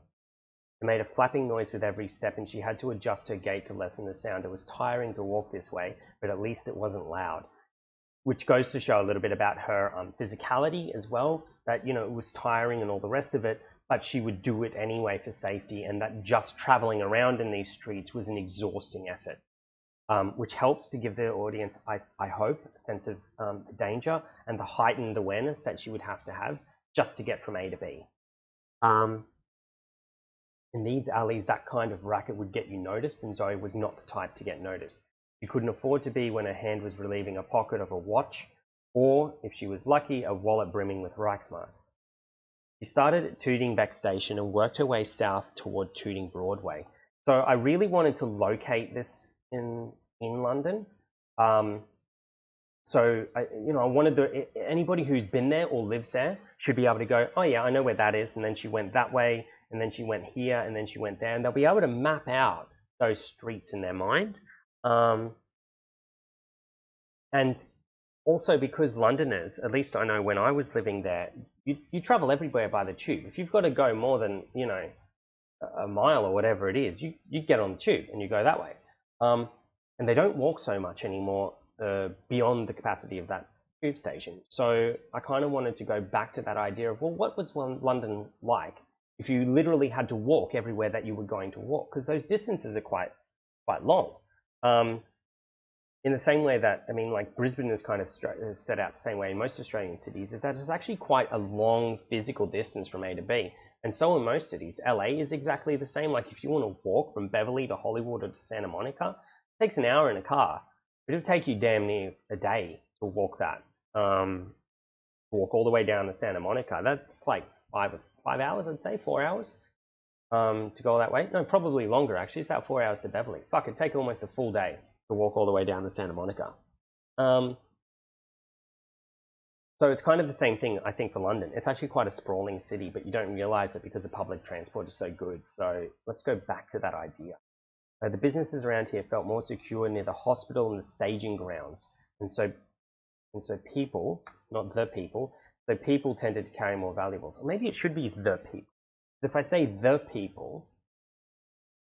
It made a flapping noise with every step and she had to adjust her gait to lessen the sound. It was tiring to walk this way, but at least it wasn't loud. Which goes to show a little bit about her physicality as well, that, you know, it was tiring and all the rest of it, but she would do it anyway for safety, and that just traveling around in these streets was an exhausting effort. which helps to give the audience, I hope, a sense of the danger and the heightened awareness that she would have to have just to get from A to B. In these alleys, that kind of racket would get you noticed, and Zoe was not the type to get noticed. She couldn't afford to be when her hand was relieving a pocket of a watch, or, if she was lucky, a wallet brimming with Reichsmark. She started at Tooting Beck Station and worked her way south toward Tooting Broadway. So I really wanted to locate this in London. So I wanted anybody who's been there or lives there should be able to go, oh yeah, I know where that is, and then she went that way, and then she went here, and then she went there, and they'll be able to map out those streets in their mind. And also because Londoners, at least I know when I was living there, you travel everywhere by the tube. If you've got to go more than, a mile or whatever it is, you get on the tube and you go that way. And they don't walk so much anymore beyond the capacity of that tube station. So I kind of wanted to go back to that idea of, well, what was London like if you literally had to walk everywhere that you were going to walk? Because those distances are quite long. In the same way that, like Brisbane is kind of set out the same way in most Australian cities, is that it's actually quite a long physical distance from A to B. And so in most cities. LA is exactly the same. Like if you want to walk from Beverly to Hollywood or to Santa Monica, it takes an hour in a car. It'll take you damn near a day to walk that. Walk all the way down to Santa Monica. That's like 5 hours, I'd say, 4 hours to go that way. No, probably longer actually. It's about 4 hours to Beverly. Fuck, it'd take almost a full day to walk all the way down to Santa Monica. So it's kind of the same thing, I think, for London. It's actually quite a sprawling city, but you don't realize that because the public transport is so good. So let's go back to that idea. The businesses around here felt more secure near the hospital and the staging grounds. And so people, not the people, so people tended to carry more valuables. Or maybe it should be the people. If I say the people,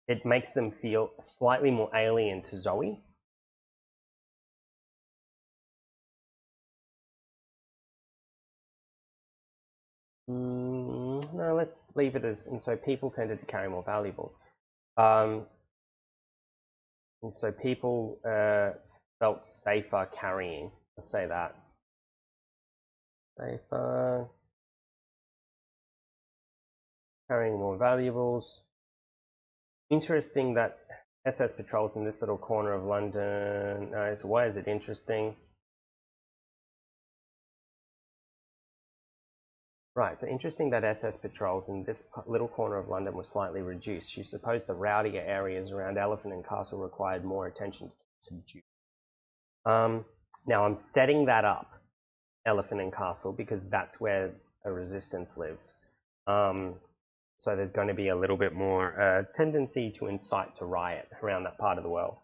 it makes them feel slightly more alien to Zoe. No, let's leave it as, and so people tended to carry more valuables. And so people felt safer carrying, let's say that. Safer, carrying more valuables. Interesting that SS patrols in this little corner of London. So why is it interesting? Right, so interesting that SS patrols in this little corner of London were slightly reduced. She supposed the rowdier areas around Elephant and Castle required more attention to subdue. Now I'm setting that up, Elephant and Castle, because that's where a resistance lives. So there's going to be a little bit more tendency to incite to riot around that part of the world.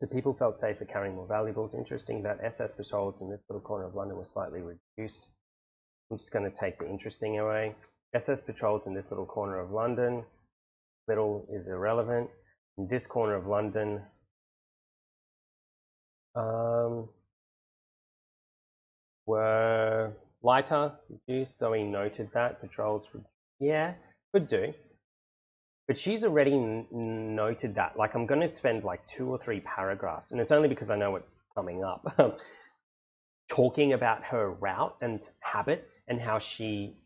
So people felt safer carrying more valuables. Interesting that SS patrols in this little corner of London were slightly reduced. I'm just going to take the interesting away. SS patrols in this little corner of London. Little is irrelevant. In this corner of London, were lighter, reduced. So he noted that patrols, yeah, could do. But she's already noted that. Like, I'm going to spend like 2 or 3 paragraphs, and it's only because I know what's coming up, talking about her route and habit and how she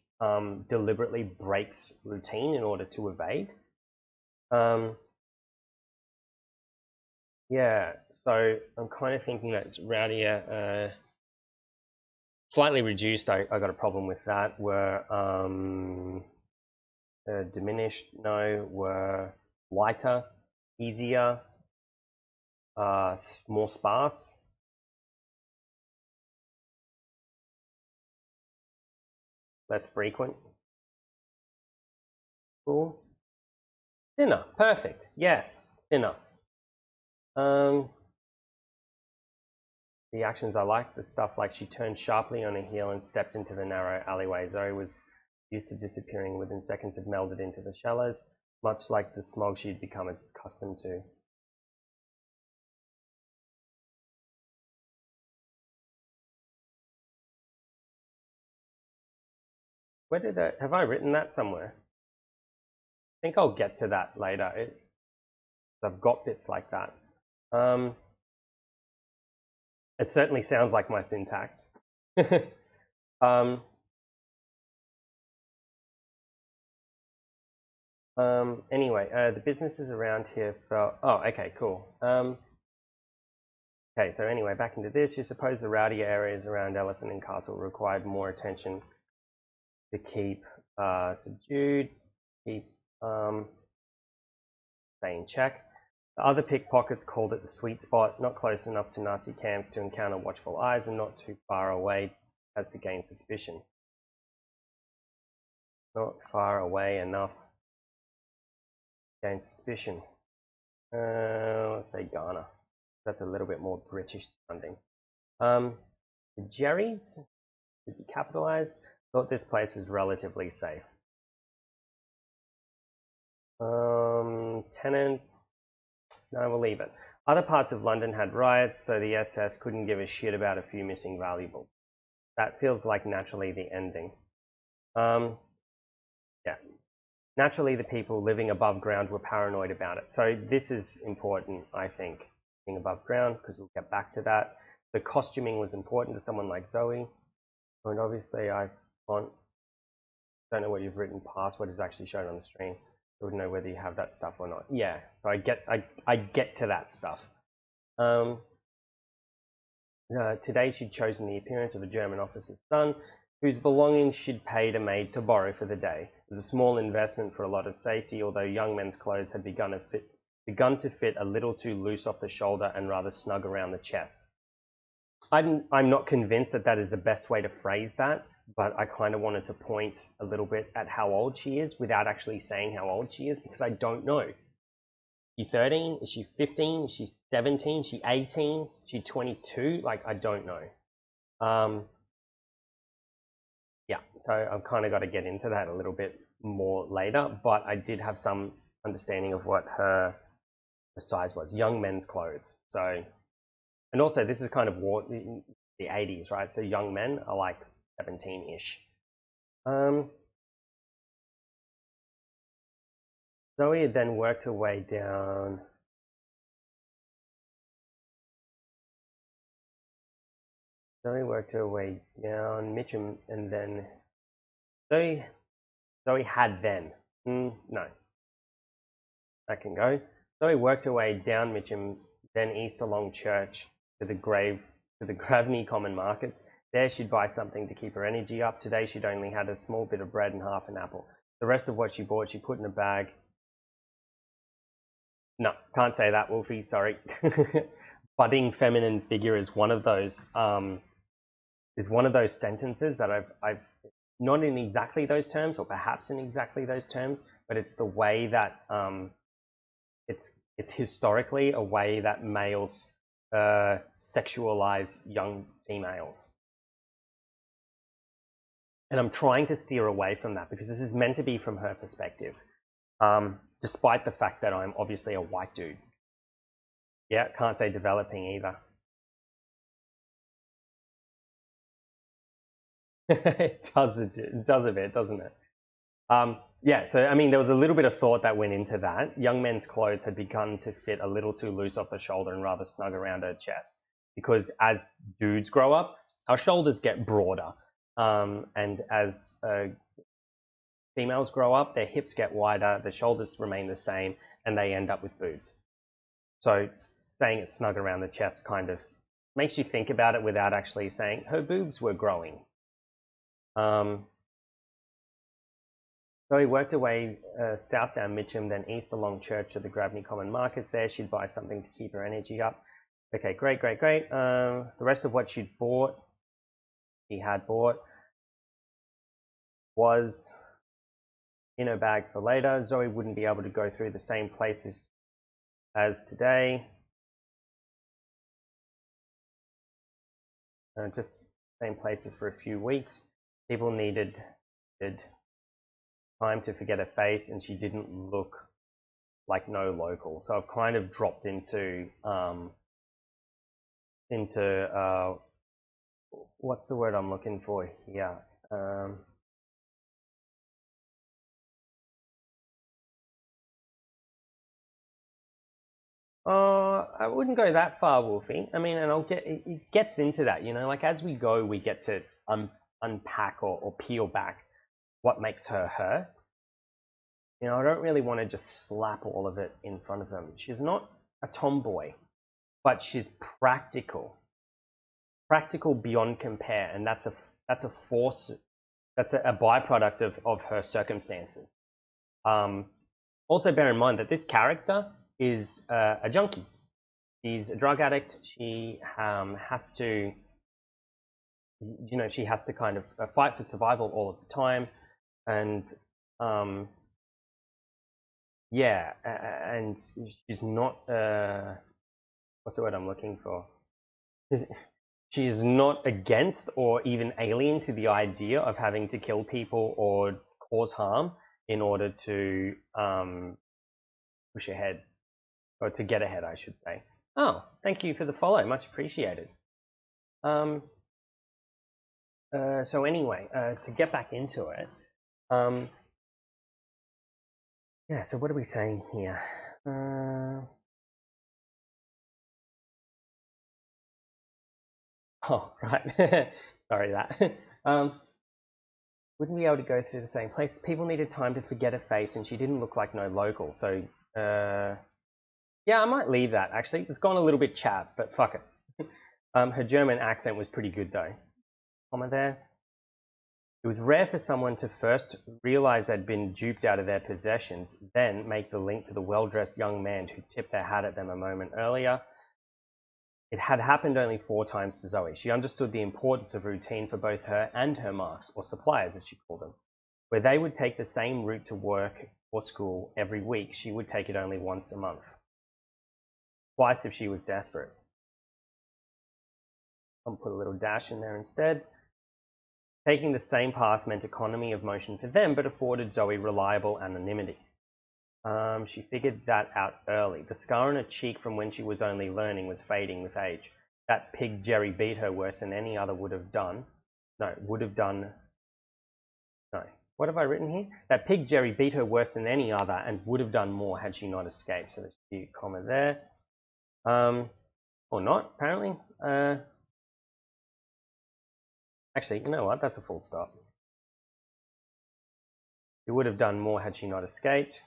deliberately breaks routine in order to evade. Yeah, so I'm kind of thinking that it's rowdier, slightly reduced. I got a problem with that. Were diminished? No. Were lighter, easier, more sparse. Less frequent. Cool. Thinner. Perfect. Yes. Thinner. The actions I like, the stuff like she turned sharply on her heel and stepped into the narrow alleyway. Zoe was used to disappearing within seconds, had melded into the shallows, much like the smog she'd become accustomed to. Where did have I written that somewhere? think I'll get to that later. I've got bits like that. It certainly sounds like my syntax. Anyway, the businesses around here felt. Oh, okay, cool. Okay, so anyway, back into this. You suppose the rowdy areas around Elephant and Castle required more attention to keep subdued, keep stay in check. The other pickpockets called it the sweet spot, not close enough to Nazi camps to encounter watchful eyes and not too far away as to gain suspicion. Not far away enough to gain suspicion. Let's say Ghana. That's a little bit more British sounding. The Jerrys, to be capitalized, thought this place was relatively safe. Tenants, no, we'll leave it. Other parts of London had riots, so the SS couldn't give a shit about a few missing valuables. That feels like naturally the ending. Yeah. Naturally, the people living above ground were paranoid about it. So this is important, I think, being above ground, because we'll get back to that. The costuming was important to someone like Zoe. And obviously, I don't know what you've written past what is actually shown on the screen. I wouldn't know whether you have that stuff or not. Yeah, so I get to that stuff. Today she'd chosen the appearance of a German officer's son, whose belongings she'd paid a maid to borrow for the day. It was a small investment for a lot of safety, although young men's clothes had begun to fit a little too loose off the shoulder and rather snug around the chest. I'm not convinced that that is the best way to phrase that, but I kind of wanted to point a little bit at how old she is without actually saying how old she is, because I don't know. Is she 13? Is she 15? Is she 17? Is she 18? Is she 22? Like, I don't know. Yeah, so I've kind of got to get into that a little bit more later, but I did have some understanding of what her size was. Young men's clothes. So, and also this is kind of the 80s, right? So young men are like 17-ish. Zoe had then worked her way down. Mitchum, and then Zoe had then. No, that can go. Zoe worked her way down Mitcham, then east along Church to the Gravney Common Markets. There she'd buy something to keep her energy up. Today she'd only had a small bit of bread and half an apple. The rest of what she bought she put in a bag. No, can't say that, Wolfie, sorry. Budding feminine figure is one of those sentences that I've not in exactly those terms, or perhaps in exactly those terms, but it's the way that it's historically a way that males sexualize young females. And I'm trying to steer away from that because this is meant to be from her perspective, despite the fact that I'm obviously a white dude. Yeah, can't say developing either. It does a bit, doesn't it? Yeah, so I mean, there was a little bit of thought that went into that. Young men's clothes had begun to fit a little too loose off the shoulder and rather snug around her chest. Because as dudes grow up, our shoulders get broader. And as females grow up, their hips get wider, the shoulders remain the same, and they end up with boobs. So saying it's snug around the chest kind of makes you think about it without actually saying her boobs were growing. So he worked her way south down Mitcham, then east along Church to the Gravney Common Markets. There she'd buy something to keep her energy up. Okay, great. The rest of what she had bought, was in her bag for later. Zoe wouldn't be able to go through the same places as today. Just same places for a few weeks. People needed time to forget her face, and she didn't look like no local. So I've kind of dropped into what's the word I'm looking for here? I wouldn't go that far, Wolfie. I mean, and it gets into that, you know, like as we go, we get to unpack or peel back what makes her her. You know, I don't really want to just slap all of it in front of them. She's not a tomboy, but she's practical, practical beyond compare, and that's a force, that's a byproduct of her circumstances. Also, bear in mind that this character is a junkie. She's a drug addict. She has to, you know, she has to kind of fight for survival all of the time, and yeah, and she's not what's the word I'm looking for? She's not against or even alien to the idea of having to kill people or cause harm in order to push ahead, or to get ahead, I should say. Oh, thank you for the follow, much appreciated. So anyway, to get back into it, yeah, so what are we saying here? Oh, right. Sorry that. Wouldn't be able to go through the same places. People needed time to forget her face, and she didn't look like no local. So, yeah, I might leave that, actually. It's gone a little bit chav, but fuck it. Her German accent was pretty good, though. Comment there. It was rare for someone to first realize they'd been duped out of their possessions, then make the link to the well-dressed young man who tipped their hat at them a moment earlier. It had happened only 4 times to Zoe. She understood the importance of routine for both her and her marks, or suppliers as she called them. Where they would take the same route to work or school every week, she would take it only once a month. Twice if she was desperate. I'll put a little dash in there instead. Taking the same path meant economy of motion for them, but afforded Zoe reliable anonymity. She figured that out early. The scar on her cheek from when she was only learning was fading with age. That pig Jerry beat her worse than any other would have done. No, would have done. No. What have I written here? That pig Jerry beat her worse than any other and would have done more had she not escaped. So there's a comma there. Or not, apparently. Actually, you know what? That's a full stop. She would have done more had she not escaped.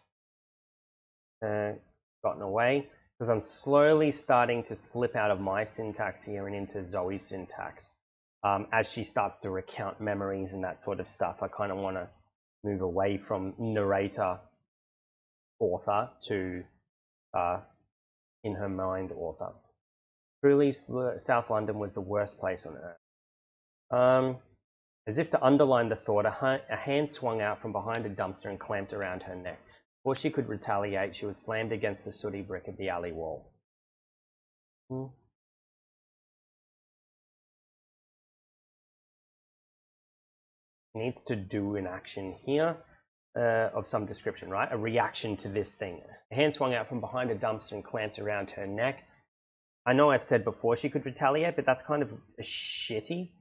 Gotten away, because I'm slowly starting to slip out of my syntax here and into Zoe's syntax. As she starts to recount memories and that sort of stuff, I kind of want to move away from narrator author to in her mind author. Truly, South London was the worst place on earth. As if to underline the thought, a hand swung out from behind a dumpster and clamped around her neck. Before she could retaliate, she was slammed against the sooty brick of the alley wall. Needs to do an action here of some description, right? A reaction to this thing. A hand swung out from behind a dumpster and clamped around her neck. I know I've said before she could retaliate, but that's kind of a shitty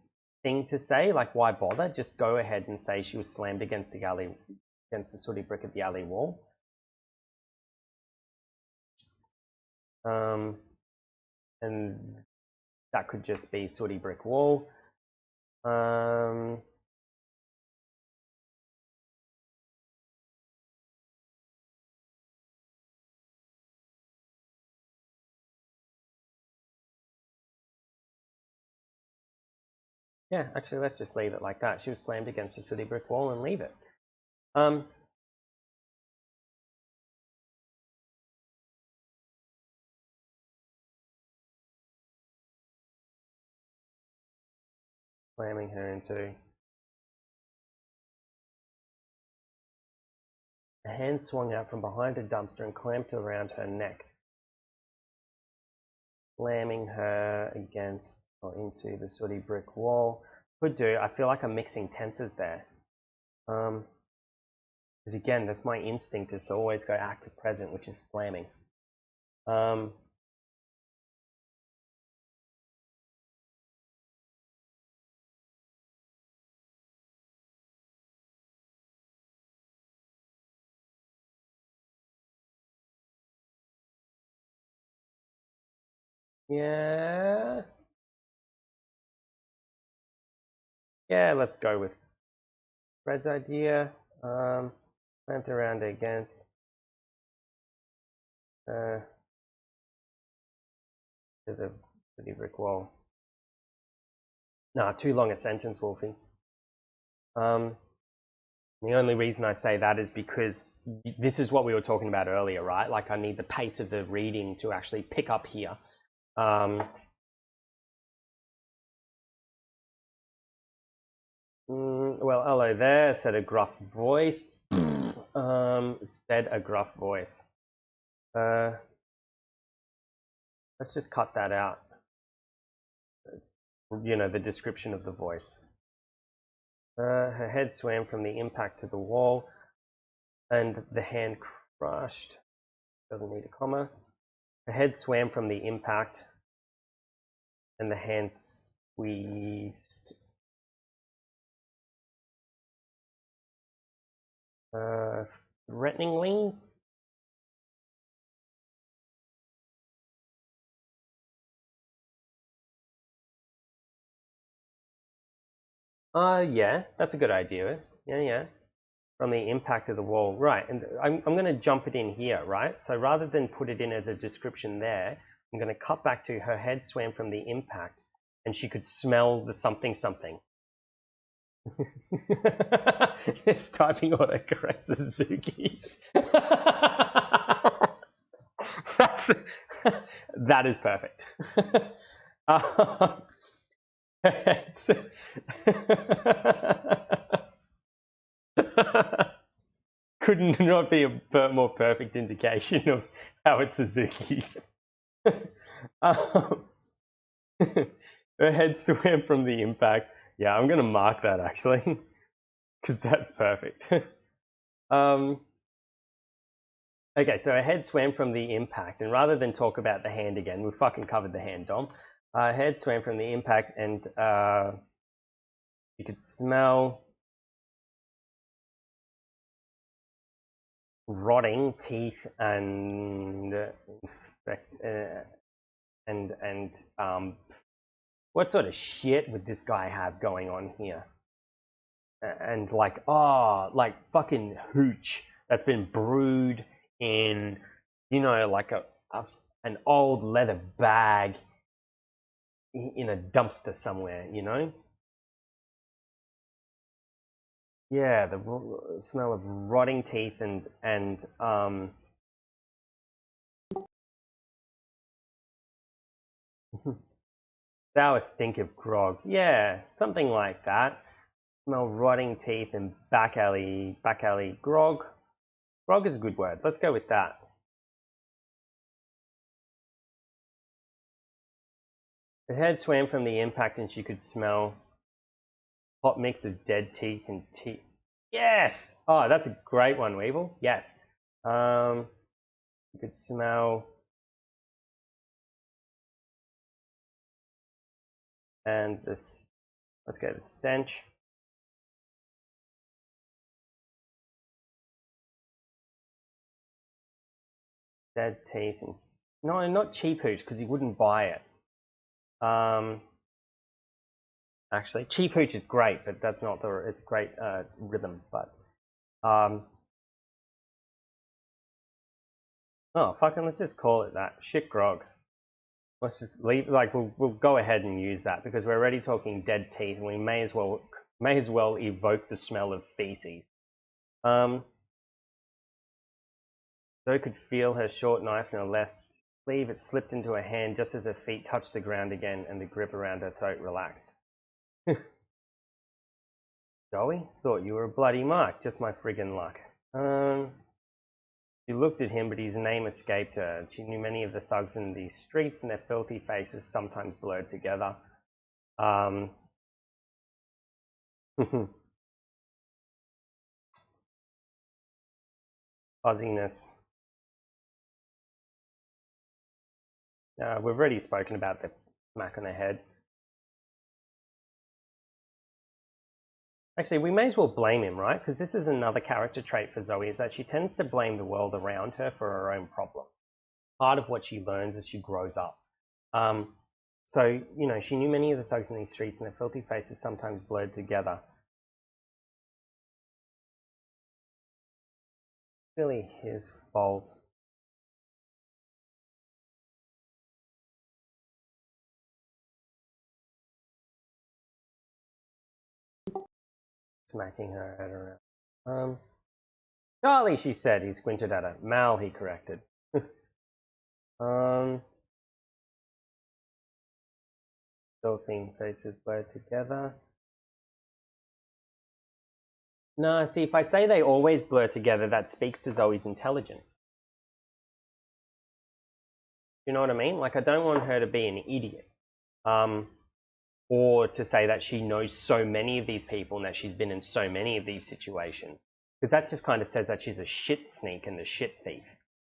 thing to say. Like, why bother? Just go ahead and say she was slammed against the sooty brick of the alley wall. And that could just be sooty brick wall. Yeah, actually, let's just leave it like that. She was slammed against the sooty brick wall and leave it. Slamming her into. A hand swung out from behind a dumpster and clamped around her neck, slamming her against or into the sooty brick wall. Could do. I feel like I'm mixing tenses there. Because again, that's my instinct, is to always go active present, which is slamming. Yeah. Yeah, let's go with Fred's idea. Went around against to the brick wall. Nah, too long a sentence, Wolfie. The only reason I say that is because this is what we were talking about earlier, right? Like I need the pace of the reading to actually pick up here. Well, hello there, said a gruff voice. It's said a gruff voice. Let's just cut that out. It's, you know, the description of the voice. Her head swam from the impact to the wall, and the hand crushed. Doesn't need a comma. Her head swam from the impact, and the hand squeezed. Threateningly. Yeah, that's a good idea. Yeah. From the impact of the wall, right? And I'm going to jump it in here, right? So rather than put it in as a description there, I'm going to cut back to her head swam from the impact, and she could smell the something something. This typing autocorrect Suzuki's. That is perfect. Couldn't not be a more perfect indication of how it's Suzuki's. Her head swam from the impact. Yeah, I'm going to mark that actually, because that's perfect. Okay, so her head swam from the impact, and rather than talk about the hand again, we fucking covered the hand, Dom. Her head swam from the impact, and you could smell rotting teeth and what sort of shit would this guy have going on here? And like, like fucking hooch that's been brewed in, you know, like an old leather bag in a dumpster somewhere, you know? Yeah, the smell of rotting teeth and sour stink of grog. Yeah, something like that. Smell rotting teeth and back alley grog. Grog is a good word. Let's go with that. Her head swam from the impact and she could smell hot mix of dead teeth and teeth. Yes! Oh, that's a great one, Weevil. Yes. You could smell and this. Let's go to the stench. Dead teeth and no, not cheap hooch because he wouldn't buy it. Actually, cheap hooch is great, but that's not the. It's a great rhythm, but oh fucking let's just call it that. Shit grog. Let's just leave. Like we'll go ahead and use that because we're already talking dead teeth, and we may as well evoke the smell of feces. Zoe could feel her short knife in her left sleeve. It slipped into her hand just as her feet touched the ground again, and the grip around her throat relaxed. Zoe, thought you were a bloody mark. Just my friggin' luck. She looked at him, but his name escaped her. She knew many of the thugs in these streets, and their filthy faces sometimes blurred together. Fuzziness. We've already spoken about the smack on the head. Actually, we may as well blame him, right? Because this is another character trait for Zoe, is that she tends to blame the world around her for her own problems. Part of what she learns as she grows up. So, you know, she knew many of the thugs in these streets and their filthy faces sometimes blurred together. Really his fault. Smacking her head around. Charlie, she said. He squinted at her. Mal, he corrected. Filthy faces blurred together. No, see, if I say they always blur together, that speaks to Zoe's intelligence. You know what I mean? Like, I don't want her to be an idiot. Or to say that she knows so many of these people and that she's been in so many of these situations. Because that just kind of says that she's a shit sneak and a shit thief.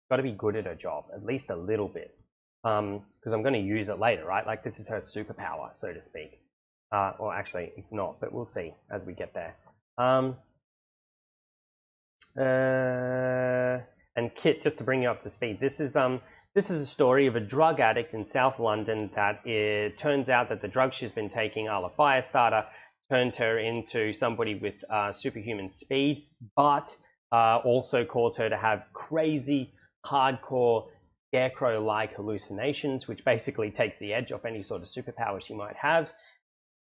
Got to be good at her job, at least a little bit. Because I'm going to use it later, right? Like, this is her superpower, so to speak. Well, actually, it's not, but we'll see as we get there. And Kit, just to bring you up to speed, this is a story of a drug addict in South London that it turns out that the drugs she's been taking, a la Firestarter, turned her into somebody with superhuman speed, but also caused her to have crazy, hardcore, scarecrow-like hallucinations, which basically takes the edge off any sort of superpower she might have.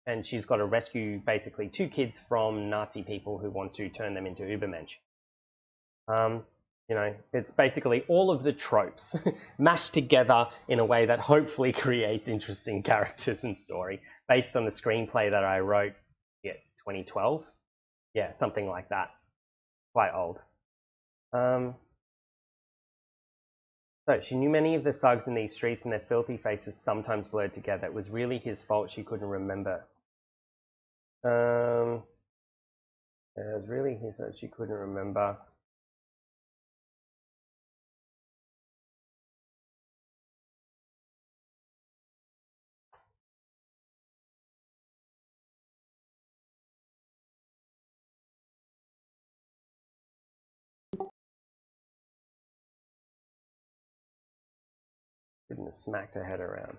And she's got to rescue basically 2 kids from Nazi people who want to turn them into Ubermensch. You know, it's basically all of the tropes mashed together in a way that hopefully creates interesting characters and story based on the screenplay that I wrote, 2012? Yeah, something like that. Quite old. So she knew many of the thugs in these streets and their filthy faces sometimes blurred together. It was really his fault she couldn't remember. It was really his fault she couldn't remember. Couldn't have smacked her head around.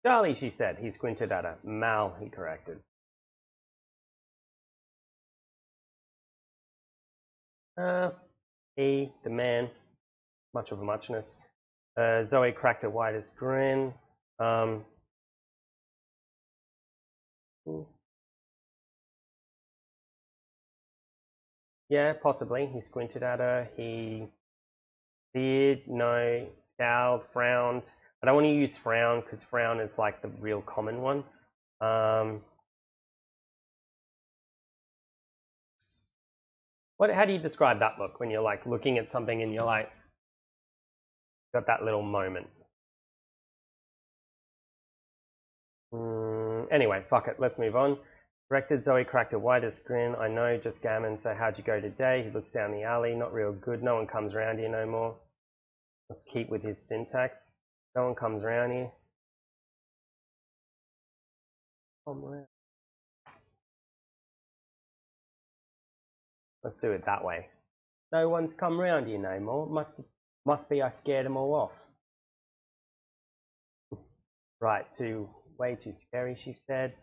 Charlie, she said. He squinted at her. Mal, he corrected. He, the man, much of a muchness. Zoe cracked her widest grin. Yeah, possibly. He squinted at her. He did, no, scowled, frowned. I don't want to use frown because frown is like the real common one. How do you describe that look when you're like looking at something and you're like, got that little moment? Anyway, fuck it, let's move on. Corrected, Zoe cracked her widest grin. I know, just gammon, so how'd you go today? He looked down the alley, not real good. No one comes around here no more. Let's keep with his syntax. No one comes around here. Come around. Let's do it that way. No one's come round here no more. Must be I scared them all off. Right, way too scary, she said.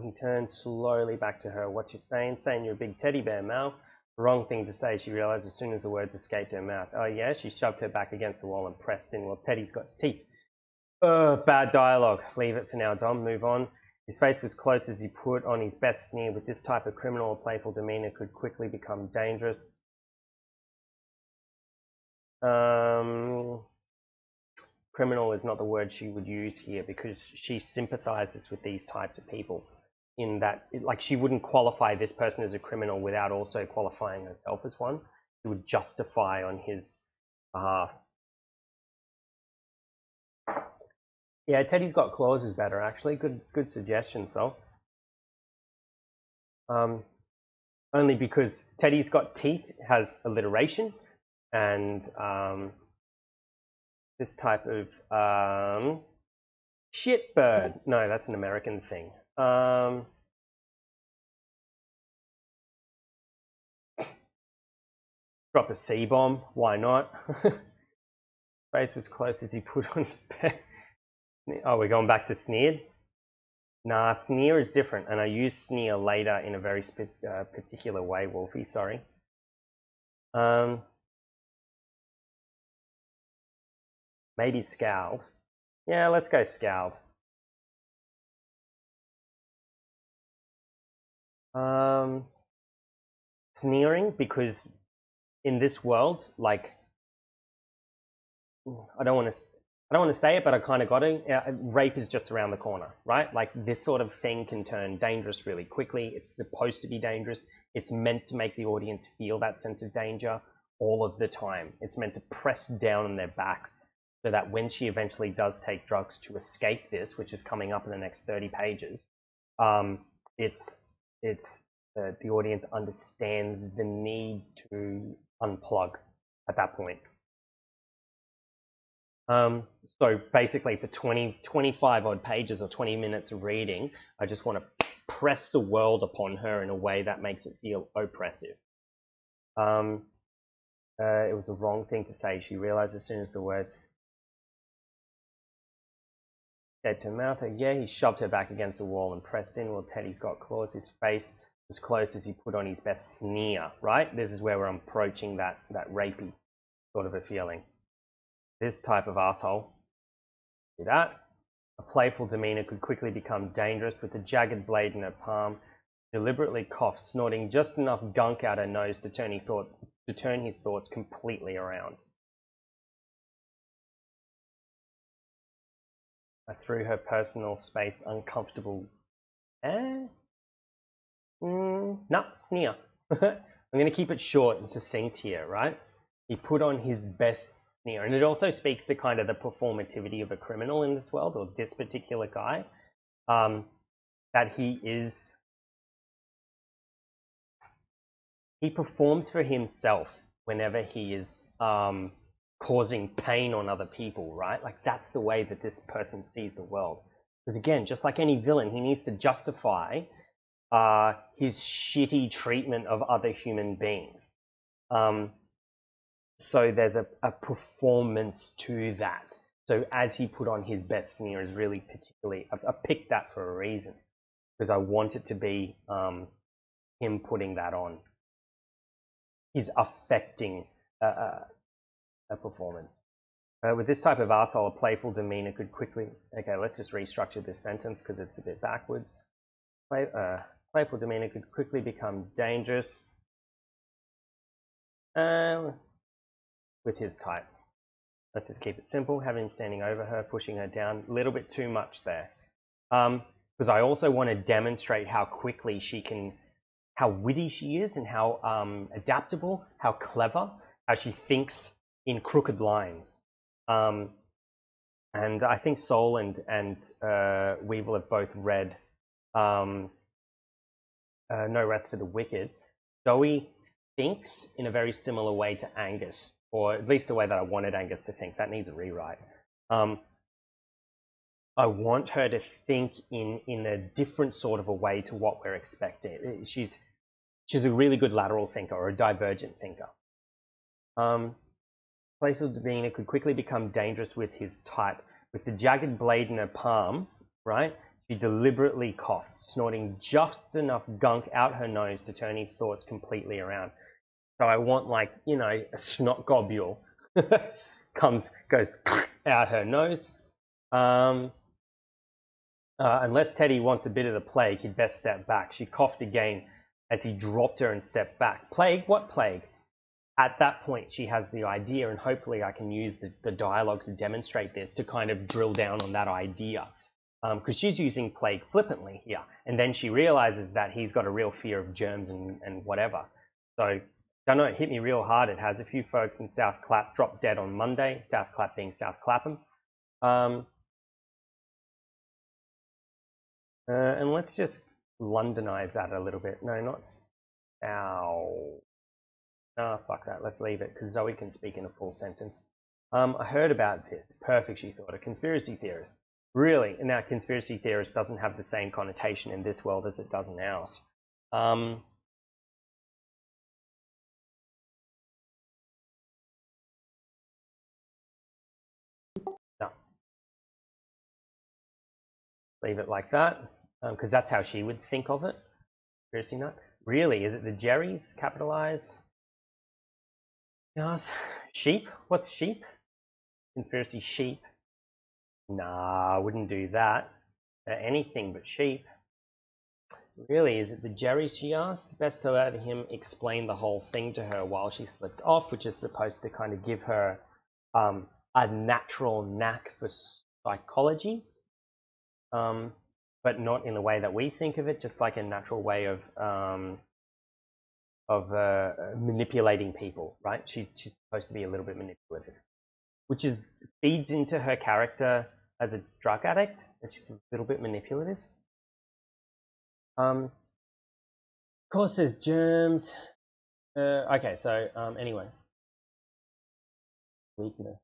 He turned slowly back to her. What you saying? Saying you're a big teddy bear, Mal. Wrong thing to say, she realized as soon as the words escaped her mouth. Oh yeah? She shoved her back against the wall and pressed in. Well, Teddy's got teeth. Bad dialogue. Leave it for now, Dom. Move on. His face was close as he put on his best sneer. With this type of criminal or playful demeanor could quickly become dangerous. Criminal is not the word she would use here because she sympathizes with these types of people in that, like, she wouldn't qualify this person as a criminal without also qualifying herself as one. She would justify on his behalf. Yeah, Teddy's got claws is better, actually. Good suggestion, Sol. Only because Teddy's got teeth has alliteration, and this type of shitbird. No, that's an American thing. Drop a C-bomb. Why not? Face was close as he put on his bed. Oh, we're going back to sneered? Nah, sneer is different, and I use sneer later in a very particular way, Wolfie, sorry. Maybe scowled. Yeah, let's go scowled. Sneering, because in this world, like, I don't want to say it, but I kind of got it. Rape is just around the corner, right? Like, this sort of thing can turn dangerous really quickly. It's supposed to be dangerous. It's meant to make the audience feel that sense of danger all of the time. It's meant to press down on their backs so that when she eventually does take drugs to escape this, which is coming up in the next 30 pages, the audience understands the need to unplug at that point. So basically for 25 odd pages or 20 minutes of reading, I just want to press the world upon her in a way that makes it feel oppressive. It was a wrong thing to say. She realized as soon as the words said to mouth, yeah, he shoved her back against the wall and pressed in. Well, Teddy's got claws. His face as close as he put on his best sneer, right? This is where we're approaching that rapey sort of a feeling. This type of asshole. See that? A playful demeanor could quickly become dangerous. With a jagged blade in her palm, deliberately coughed, snorting just enough gunk out her nose to turn his thoughts completely around. I threw her personal space uncomfortable. No, sneer. I'm going to keep it short and succinct here, right? He put on his best sneer. And it also speaks to kind of the performativity of a criminal in this world, or this particular guy, that he performs for himself whenever he is causing pain on other people, right? Like, that's the way that this person sees the world. Because again, just like any villain, he needs to justify his shitty treatment of other human beings. So there's a performance to that. So as he put on his best sneer is really particularly, I picked that for a reason, because I want it to be him putting that on. He's affecting a performance. With this type of asshole, a playful demeanor could quickly... Okay, let's just restructure this sentence because it's a bit backwards. Playful demeanor could quickly become dangerous with his type. Let's just keep it simple. Having him standing over her, pushing her down. A little bit too much there. Because I also want to demonstrate how quickly she can... how witty she is and how adaptable, how clever, how she thinks in crooked lines. And I think Soul and Weevil have both read No Rest for the Wicked. Zoe thinks in a very similar way to Angus, or at least the way that I wanted Angus to think. That needs a rewrite. I want her to think in a different sort of a way to what we're expecting. She's a really good lateral thinker or a divergent thinker. Playful demeanor could quickly become dangerous with his type. With the jagged blade in her palm, right, she deliberately coughed, snorting just enough gunk out her nose to turn his thoughts completely around. So I want, like, you know, a snot globule goes out her nose. Unless Teddy wants a bit of the plague, he'd best step back. She coughed again as he dropped her and stepped back. Plague? What plague? At that point, she has the idea, and hopefully I can use the dialogue to demonstrate this, to kind of drill down on that idea. Because she's using plague flippantly here. And then she realizes that he's got a real fear of germs and whatever. So, don't know, it hit me real hard. It has. A few folks in South Clap dropped dead on Monday. South Clap being South Clapham. And let's just Londonize that a little bit. No, not South. Ah, fuck that. Let's leave it, because Zoe can speak in a full sentence. I heard about this. Perfect, she thought. A conspiracy theorist. Really? Now, conspiracy theorist doesn't have the same connotation in this world as it does in ours. Leave it like that, because that's how she would think of it. Conspiracy nut. Really? Is it the Jerry's capitalized? Yes. Sheep? What's sheep? Conspiracy sheep. Nah, I wouldn't do that. Anything but sheep. Really, is it the Jerry's, she asked? Best to let him explain the whole thing to her while she slipped off, which is supposed to kind of give her a natural knack for psychology, but not in the way that we think of it, just like a natural way of manipulating people, right? She's supposed to be a little bit manipulative, which feeds into her character as a drug addict. It's just a little bit manipulative. Of course, there's germs. Okay, so anyway, weakness.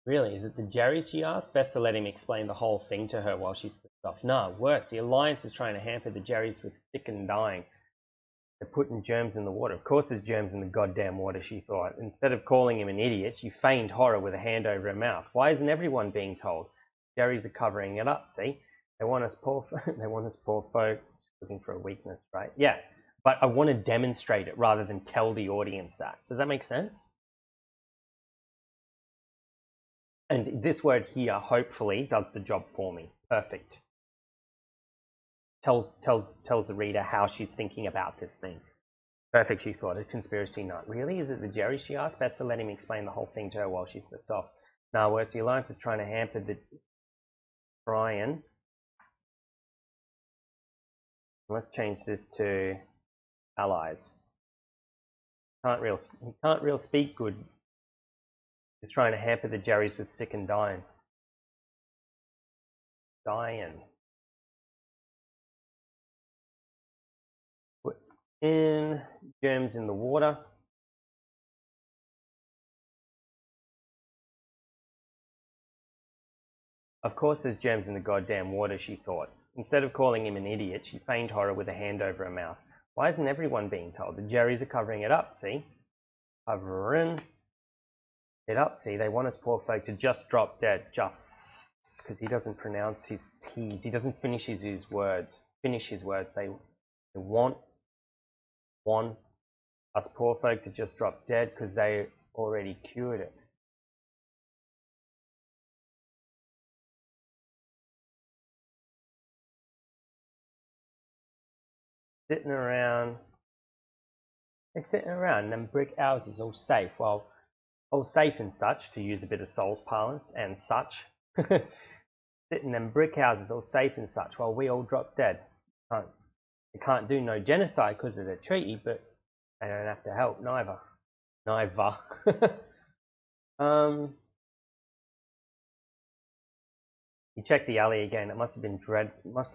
Really, is it the Jerry's, she asked? Best to let him explain the whole thing to her while she slips off. No, worse, the Alliance is trying to hamper the Jerry's with sick and dying. They're putting germs in the water. Of course there's germs in the goddamn water, she thought. Instead of calling him an idiot, she feigned horror with a hand over her mouth. Why isn't everyone being told? Jerry's are covering it up, see? They want us poor folk looking for a weakness, right? Yeah, but I want to demonstrate it rather than tell the audience that. Does that make sense? And this word here, hopefully, does the job for me. Perfect. Tells the reader how she's thinking about this thing. Perfect, she thought. A conspiracy nut. Really? Is it the Jerry, she asked? Best to let him explain the whole thing to her while she slipped off. Now, worse, the Alliance is trying to hamper the Brian. Let's change this to allies. He can't real speak good. He's trying to hamper the Jerrys with sick and dying. Put in germs in the water. Of course there's germs in the goddamn water, she thought. Instead of calling him an idiot, she feigned horror with a hand over her mouth. Why isn't everyone being told? The Jerrys are covering it up, see? Covering it up, see? They want us poor folk to just drop dead, just because he doesn't pronounce his T's. He doesn't finish his words. They want us poor folk to just drop dead because they already cured it. They're sitting around in them brick houses all safe. Well, all safe and such, to use a bit of Soul's parlance, and such. Sitting in them brick houses all safe and such while we all drop dead. They can't do no genocide because of the treaty, but they don't have to help neither. He checked the alley again. It must have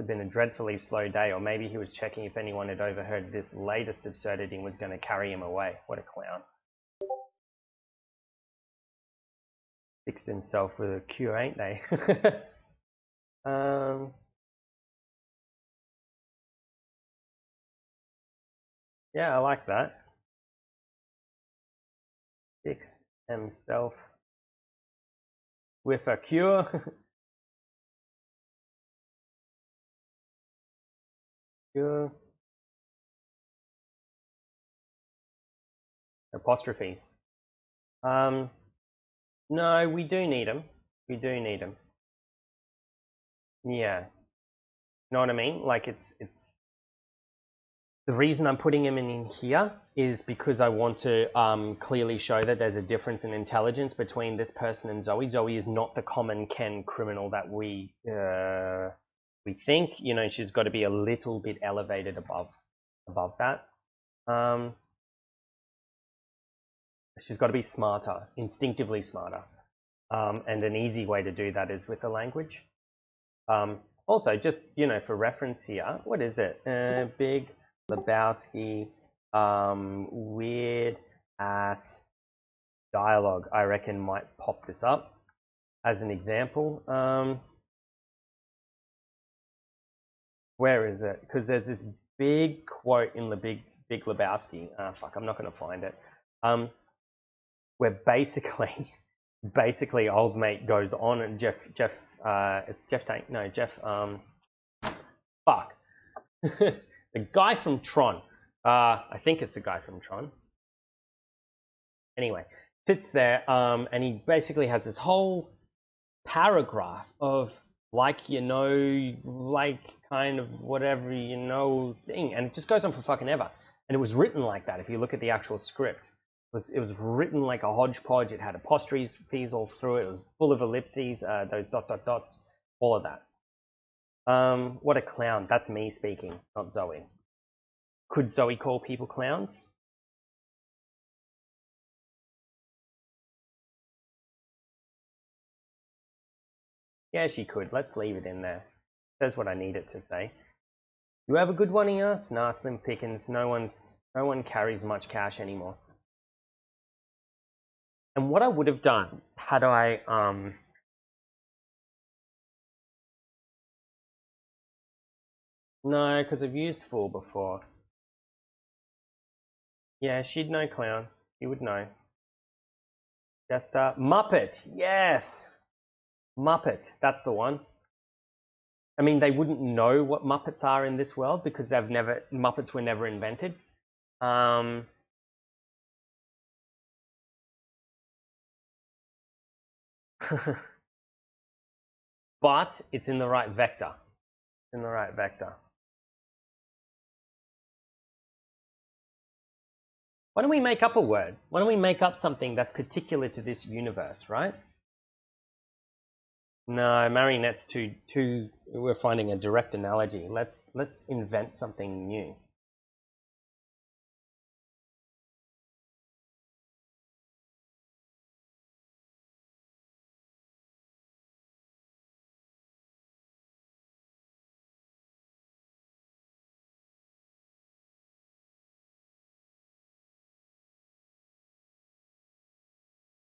been a dreadfully slow day, or maybe he was checking if anyone had overheard this latest absurdity and was going to carry him away. What a clown. Fixed himself with a cure, ain't they? Yeah, I like that. Fixed himself with a cure. Cure. Apostrophes. No, we do need them. Yeah. Know what I mean? Like it's the reason I'm putting him in here is because I want to clearly show that there's a difference in intelligence between this person and Zoe. Zoe is not the common Ken criminal that we think. You know, she's got to be a little bit elevated above that. She's got to be smarter, instinctively smarter. And an easy way to do that is with the language. Also, just, you know, for reference here, what is it? Big Lebowski, weird ass dialogue, I reckon might pop this up as an example. Where is it? Because there's this big quote in the Big Lebowski. Fuck, I'm not going to find it. where basically old mate goes on and Jeff it's Jeff Tank, no Jeff fuck the guy from Tron, I think it's the guy from Tron. Anyway, sits there and he basically has this whole paragraph of like kind of whatever thing, and it just goes on for fucking ever. And it was written like that. If you look at the actual script, it was written like a hodgepodge. It had apostrophes all through it. It was full of ellipses, those ... dots, all of that. What a clown. That's me speaking, not Zoe. Could Zoe call people clowns? Yeah, she could. Let's leave it in there. Says what I need it to say. You have a good one here? Nah, slim pickings. No one carries much cash anymore. And what I would have done had I no, because I've used fool before. Yeah, she'd know clown. You would know. Jester. Muppet. Yes. Muppet. That's the one. I mean, they wouldn't know what Muppets are in this world because Muppets were never invented. But it's in the right vector. It's in the right vector. Why don't we make up a word? Why don't we make up something that's particular to this universe, right? No, marionette's too. We're finding a direct analogy. Let's invent something new.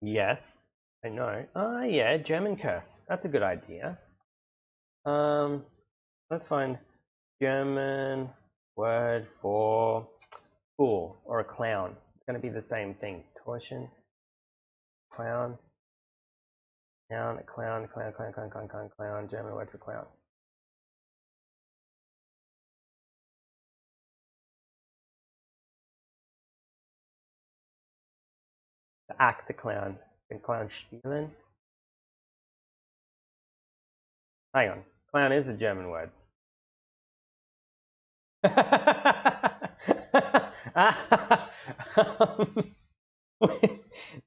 Yes, I know. Ah, yeah, German curse. That's a good idea. Let's find German word for fool or a clown. It's going to be the same thing. Torsion, clown, clown, German word for clown. To act the clown. The clown spielen. Hang on. Clown is a German word.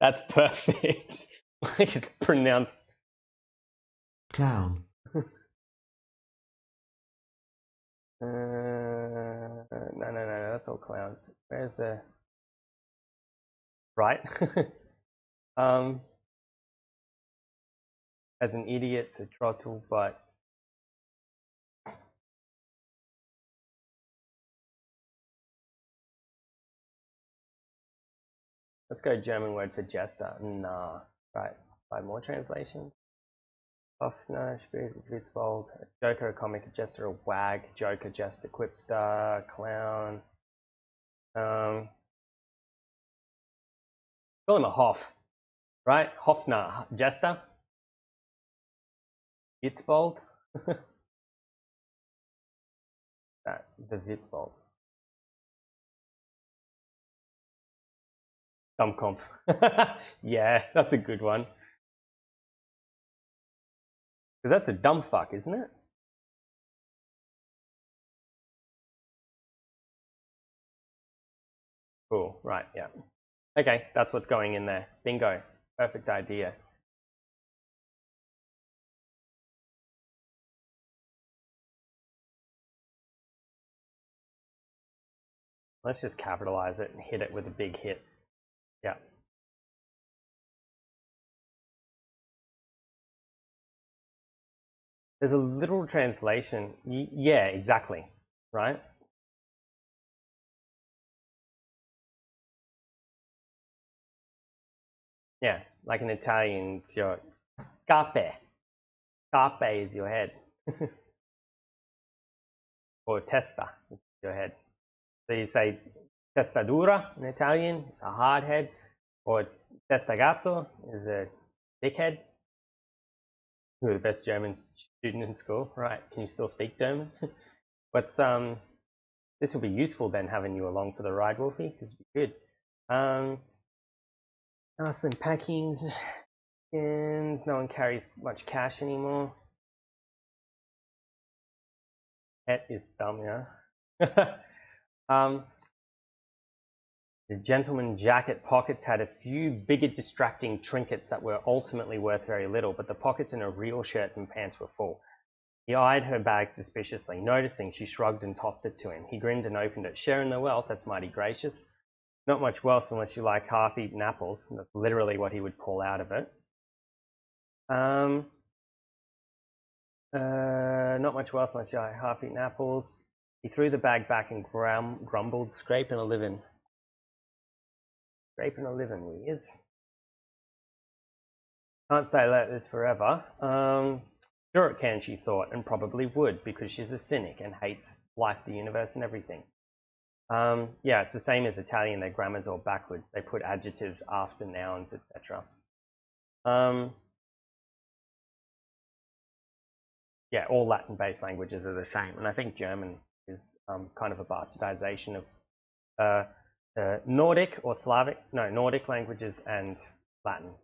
That's perfect. It's pronounced clown. No, that's all clowns. Where's the right? As an idiot, it's a trottel, but let's go German word for jester. Nah. Right. 5 more translations. Hoffner, Spirit, Witzbold, a joker, a comic, a jester, a wag, joker, jester, quipster, clown. Call him a Hoff, right? Hoffner, jester. Witzbold. The Witzbold. Dummkopf. Yeah, that's a good one. Because that's a dumb fuck, isn't it? Cool, right, yeah. Okay, that's what's going in there. Bingo. Perfect idea. Let's just capitalize it and hit it with a big hit. Yeah. There's a literal translation. Yeah, exactly. Right? Yeah, like in Italian, it's your cape. Cape is your head. Or testa, is your head. So you say testa dura in Italian, it's a hard head. Or Testa Gazzo is a dickhead. Who are the best German student in school? Right, can you still speak German? But this will be useful then, having you along for the ride, Wolfie. This will be good. Arslan packings. No one carries much cash anymore. Het is dumb, yeah. The gentleman jacket pockets had a few bigger distracting trinkets that were ultimately worth very little, but the pockets in her real shirt and pants were full. He eyed her bag suspiciously. Noticing, she shrugged and tossed it to him. He grinned and opened it. Sharing the wealth, that's mighty gracious. Not much wealth unless you like half-eaten apples. And that's literally what he would pull out of it. Not much wealth unless you like half-eaten apples. He threw the bag back and grumbled, scraping a living. Scraping a living, we is. Can't say like this forever. Sure it can, she thought, and probably would, because she's a cynic and hates life, the universe, and everything. Yeah, it's the same as Italian. Their grammar's all backwards. They put adjectives after nouns, etc. Yeah, all Latin-based languages are the same, and I think German is kind of a bastardization of Nordic or Slavic, no, Nordic languages and Latin.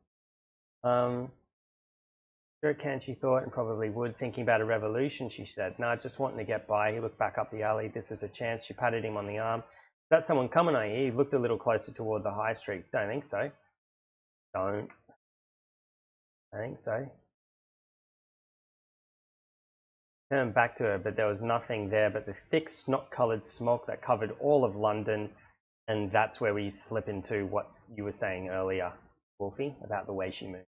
Sure it can, she thought, and probably would. Thinking about a revolution, she said. No, just wanting to get by. He looked back up the alley. This was a chance. She patted him on the arm. Is that someone coming, I hear? He looked a little closer toward the high street. Don't think so. Don't. I think so. Turned back to her, but there was nothing there but the thick, snot-coloured smoke that covered all of London, and that's where we slip into what you were saying earlier, Wolfie, about the way she moved.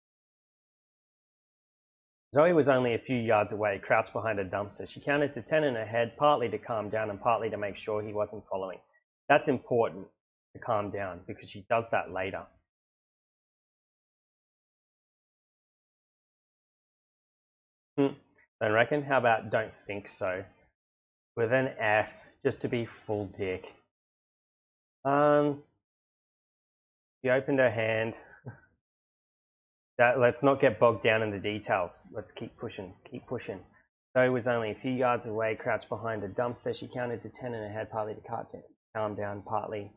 Zoe was only a few yards away, crouched behind a dumpster. She counted to 10 in her head, partly to calm down and partly to make sure he wasn't following. That's important, to calm down, because she does that later. Don't reckon? How about don't think so? With an F, just to be full dick. She opened her hand. Let's not get bogged down in the details. Let's keep pushing, keep pushing. Zoe was only a few yards away, crouched behind a dumpster. She counted to 10 in her head, partly to calm down, partly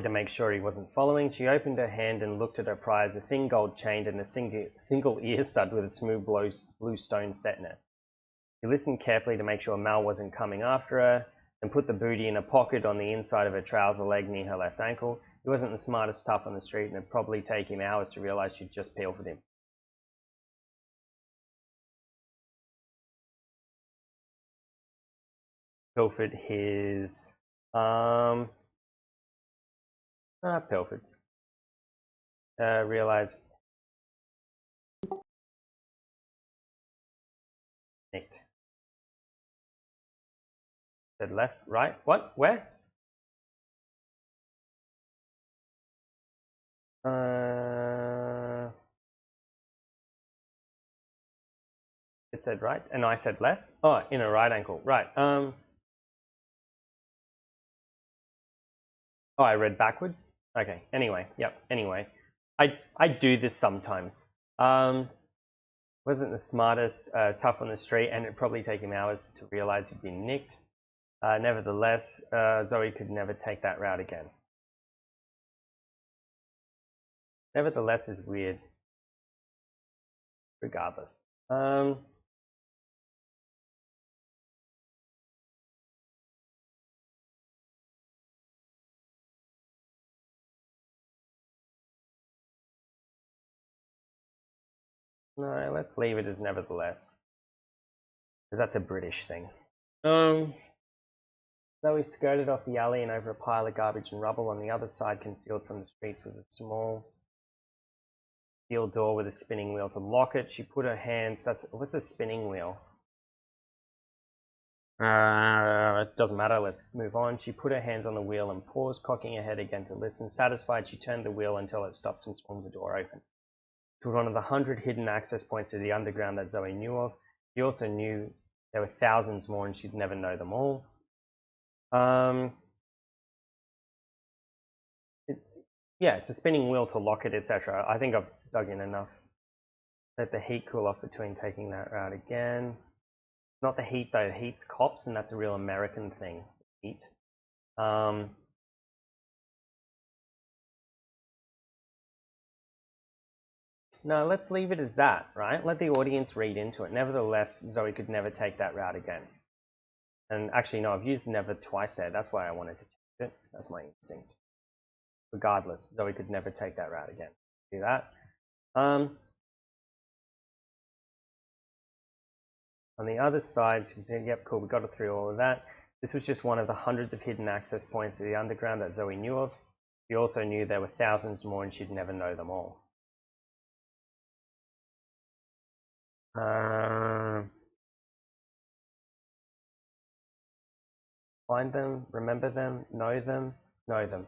to make sure he wasn't following. She opened her hand and looked at her prize, a thin gold chain and a single ear stud with a smooth blue stone set in it. She listened carefully to make sure Mal wasn't coming after her, and put the booty in a pocket on the inside of her trouser leg near her left ankle. He wasn't the smartest stuff on the street, and it'd probably take him hours to realize she'd just pilfered him. Pilfered his... pilfered. Realize... Nicked. Said left, right, what? Where? It said right, and I said left. Oh, in a right ankle, right. Oh, I read backwards. Okay. Anyway, yep. Anyway, I do this sometimes. Wasn't the smartest, tough on the street, and it'd probably take him hours to realize he'd been nicked. Nevertheless, Zoe could never take that route again. Nevertheless is weird. Regardless. No, let's leave it as nevertheless. Because that's a British thing. Zoe skirted off the alley and over a pile of garbage and rubble. On the other side, concealed from the streets, was a small steel door with a spinning wheel to lock it. She put her hands... What's a spinning wheel? It doesn't matter, let's move on. She put her hands on the wheel and paused, cocking her head again to listen. Satisfied, she turned the wheel until it stopped and swung the door open. It was one of the 100 hidden access points to the underground that Zoe knew of. She also knew there were thousands more and she'd never know them all. Yeah, it's a spinning wheel to lock it, etc. I think I've dug in enough. Let the heat cool off between taking that route again. Not the heat though, heat's cops, and that's a real American thing. Heat. No, let's leave it as that, right? Let the audience read into it. Nevertheless, Zoe could never take that route again. And actually, no, I've used never twice there. That's why I wanted to change it. That's my instinct. Regardless, Zoe could never take that route again. Do that. On the other side, you can see, yep, cool, we got it through all of that. This was just one of the hundreds of hidden access points to the underground that Zoe knew of. She also knew there were thousands more and she'd never know them all. Find them, remember them, know them, know them.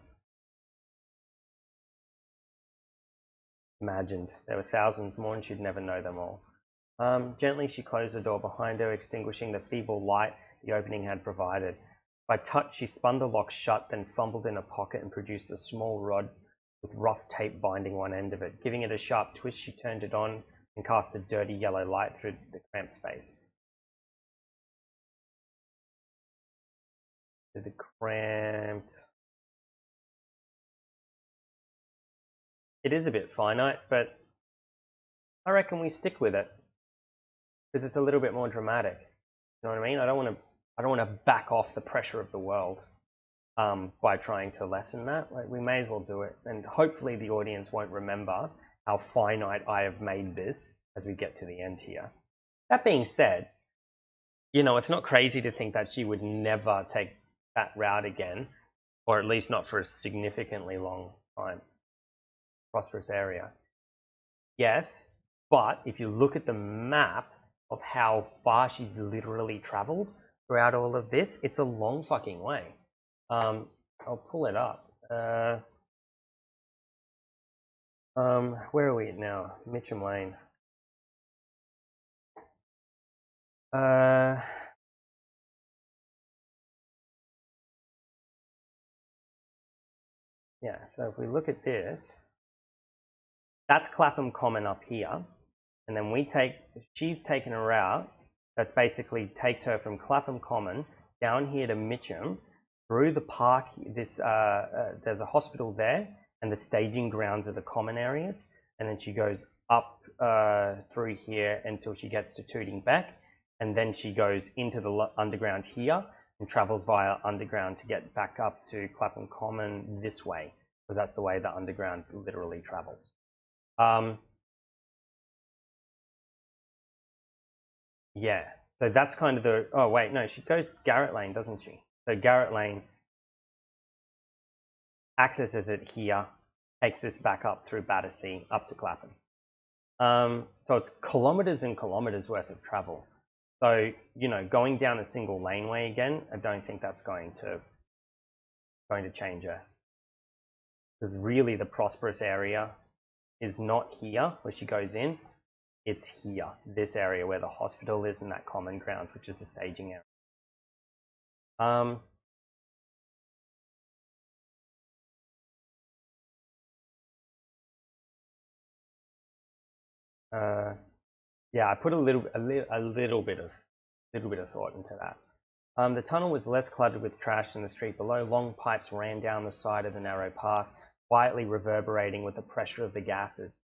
Imagined. There were thousands more and she'd never know them all. Gently she closed the door behind her, extinguishing the feeble light the opening had provided. By touch, she spun the lock shut, then fumbled in a pocket and produced a small rod with rough tape binding one end of it. Giving it a sharp twist, she turned it on and cast a dirty yellow light through the cramped space. Through the cramped... It is a bit finite, but I reckon we stick with it because it's a little bit more dramatic. You know what I mean? I don't want to back off the pressure of the world by trying to lessen that. Like, we may as well do it, and hopefully the audience won't remember how finite I have made this as we get to the end here. That being said, you know, it's not crazy to think that she would never take that route again, or at least not for a significantly long time. Prosperous area. Yes, but if you look at the map of how far she's literally traveled throughout all of this, it's a long fucking way. I'll pull it up. Where are we at now? Mitcham Lane. Yeah, so if we look at this, that's Clapham Common up here, and then she's taken a route that's basically takes her from Clapham Common down here to Mitcham, through the park. There's a hospital there, and the staging grounds are the common areas, and then she goes up through here until she gets to Tooting Beck, and then she goes into the underground here and travels via underground to get back up to Clapham Common this way, because that's the way the underground literally travels. Yeah, so that's kind of the... Oh, wait, no, she goes Garrett Lane, doesn't she? So Garrett Lane accesses it here, takes this back up through Battersea, up to Clapham. So it's kilometres and kilometres worth of travel. So, you know, going down a single laneway again, I don't think that's going to change her. Because really the prosperous area is not here where she goes in. It's here, this area where the hospital is and that common grounds, which is the staging area. Yeah, I put a little bit of thought into that. The tunnel was less cluttered with trash than the street below. Long pipes ran down the side of the narrow path, quietly reverberating with the pressure of the gases.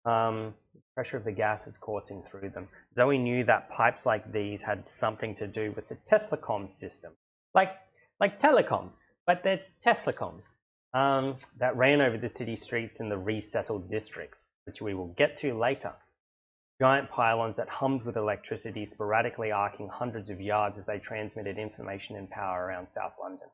Pressure of the gases coursing through them. Zoe knew that pipes like these had something to do with the Teslacom system, like telecom, but they're Teslacoms, that ran over the city streets in the resettled districts, which we will get to later. Giant pylons that hummed with electricity, sporadically arcing hundreds of yards as they transmitted information and power around South London.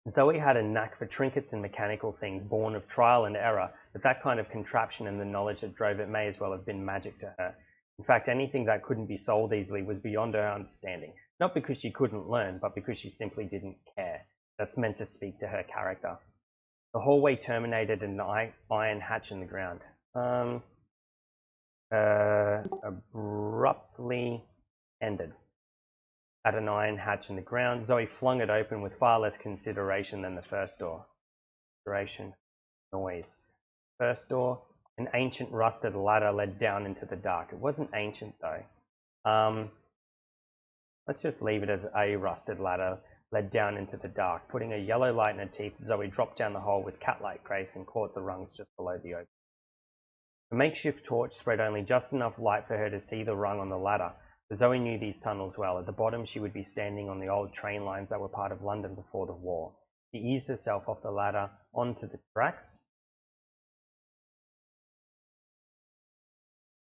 Zoe had a knack for trinkets and mechanical things, born of trial and error, but that kind of contraption and the knowledge that drove it may as well have been magic to her. In fact, anything that couldn't be sold easily was beyond her understanding, not because she couldn't learn, but because she simply didn't care. That's meant to speak to her character. The hallway terminated in an iron hatch in the ground. Abruptly ended. Adenine hatch in the ground. Zoe flung it open with far less consideration than the first door. Consideration, noise. First door, an ancient rusted ladder led down into the dark. It wasn't ancient though. Let's just leave it as a rusted ladder led down into the dark. Putting a yellow light in her teeth, Zoe dropped down the hole with cat-like grace and caught the rungs just below the opening. A makeshift torch spread only just enough light for her to see the rung on the ladder. Zoe knew these tunnels well. At the bottom, she would be standing on the old train lines that were part of London before the war. She eased herself off the ladder onto the tracks.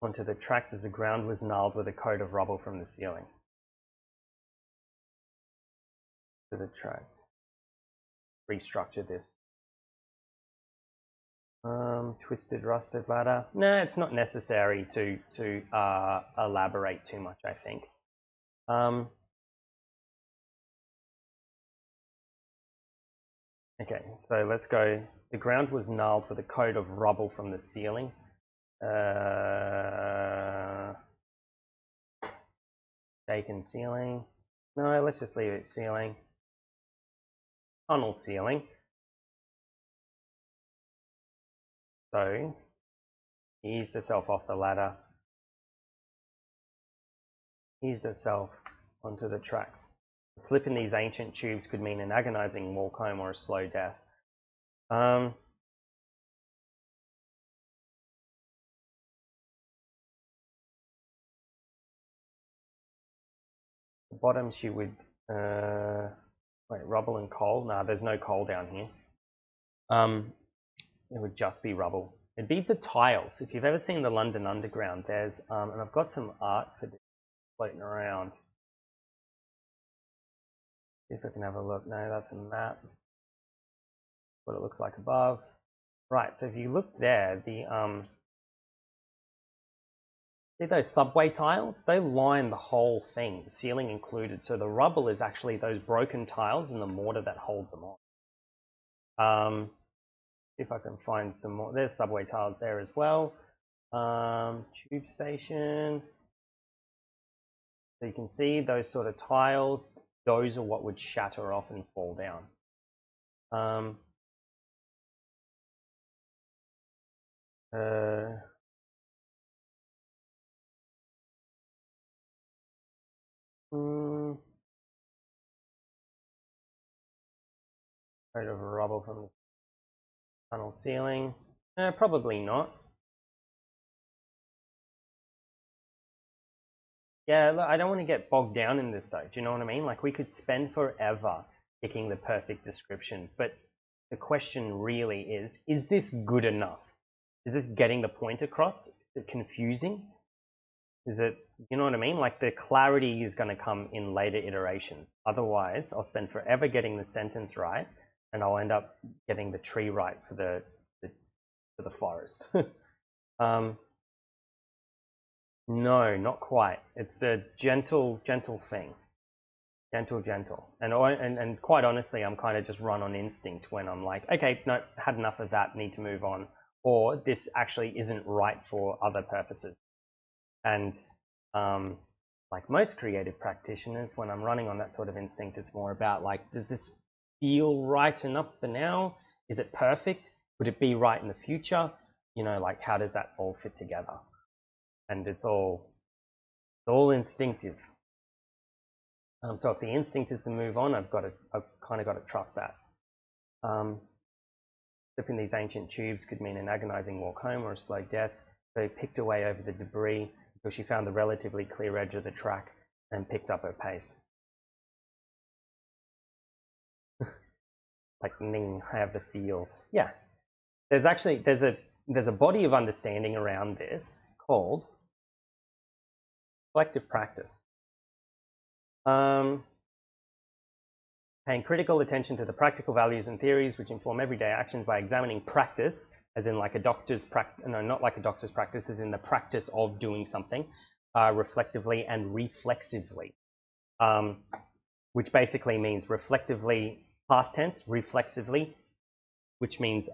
As the ground was gnarled with a coat of rubble from the ceiling. To the tracks. Restructure this. Twisted rusted ladder. No, it's not necessary to elaborate too much, I think. Okay, so let's go. The ground was gnarled with a coat of rubble from the ceiling. Shaken ceiling. No, let's just leave it ceiling. Tunnel ceiling. So, eased herself off the ladder. Eased herself onto the tracks. A slip in these ancient tubes could mean an agonizing walk home or a slow death. The bottom she would wait, rubble and coal. Nah, there's no coal down here. It would just be rubble. It'd be the tiles. If you've ever seen the London Underground, there's and I've got some art for this floating around. See if I can have a look. No, that's a map. What it looks like above. Right, so if you look there, the see those subway tiles? They line the whole thing, the ceiling included. So the rubble is actually those broken tiles and the mortar that holds them on. See if I can find some more. There's subway tiles there as well. Tube station. So you can see those sort of tiles. Those are what would shatter off and fall down. Coat of rubble from the tunnel ceiling. Probably not. Yeah, look, I don't want to get bogged down in this though. Do you know what I mean? Like we could spend forever picking the perfect description, but the question really is this good enough? Is this getting the point across? Is it confusing? Is it, you know what I mean? Like the clarity is going to come in later iterations. Otherwise, I'll spend forever getting the sentence right, and I'll end up getting the tree right for the forest. No, not quite. It's a gentle thing. Gentle. And quite honestly, I'm kind of just run on instinct when I'm like, okay, no, had enough of that, need to move on. Or this actually isn't right for other purposes. And like most creative practitioners, when I'm running on that sort of instinct, it's more about like, does this feel right enough for now? Is it perfect? Would it be right in the future? You know, like how does that all fit together? And it's all instinctive. So if the instinct is to move on, I've kind of got to trust that. Slipping these ancient tubes could mean an agonizing walk home or a slow death. So picked away over the debris until she found the relatively clear edge of the track and picked up her pace. Like, ning, I have the feels. Yeah. There's a body of understanding around this called collective practice. Paying critical attention to the practical values and theories which inform everyday actions by examining practice, as in like a doctor's practice, no, not like a doctor's practice, as in the practice of doing something, reflectively and reflexively, which basically means reflectively past tense, reflexively, which means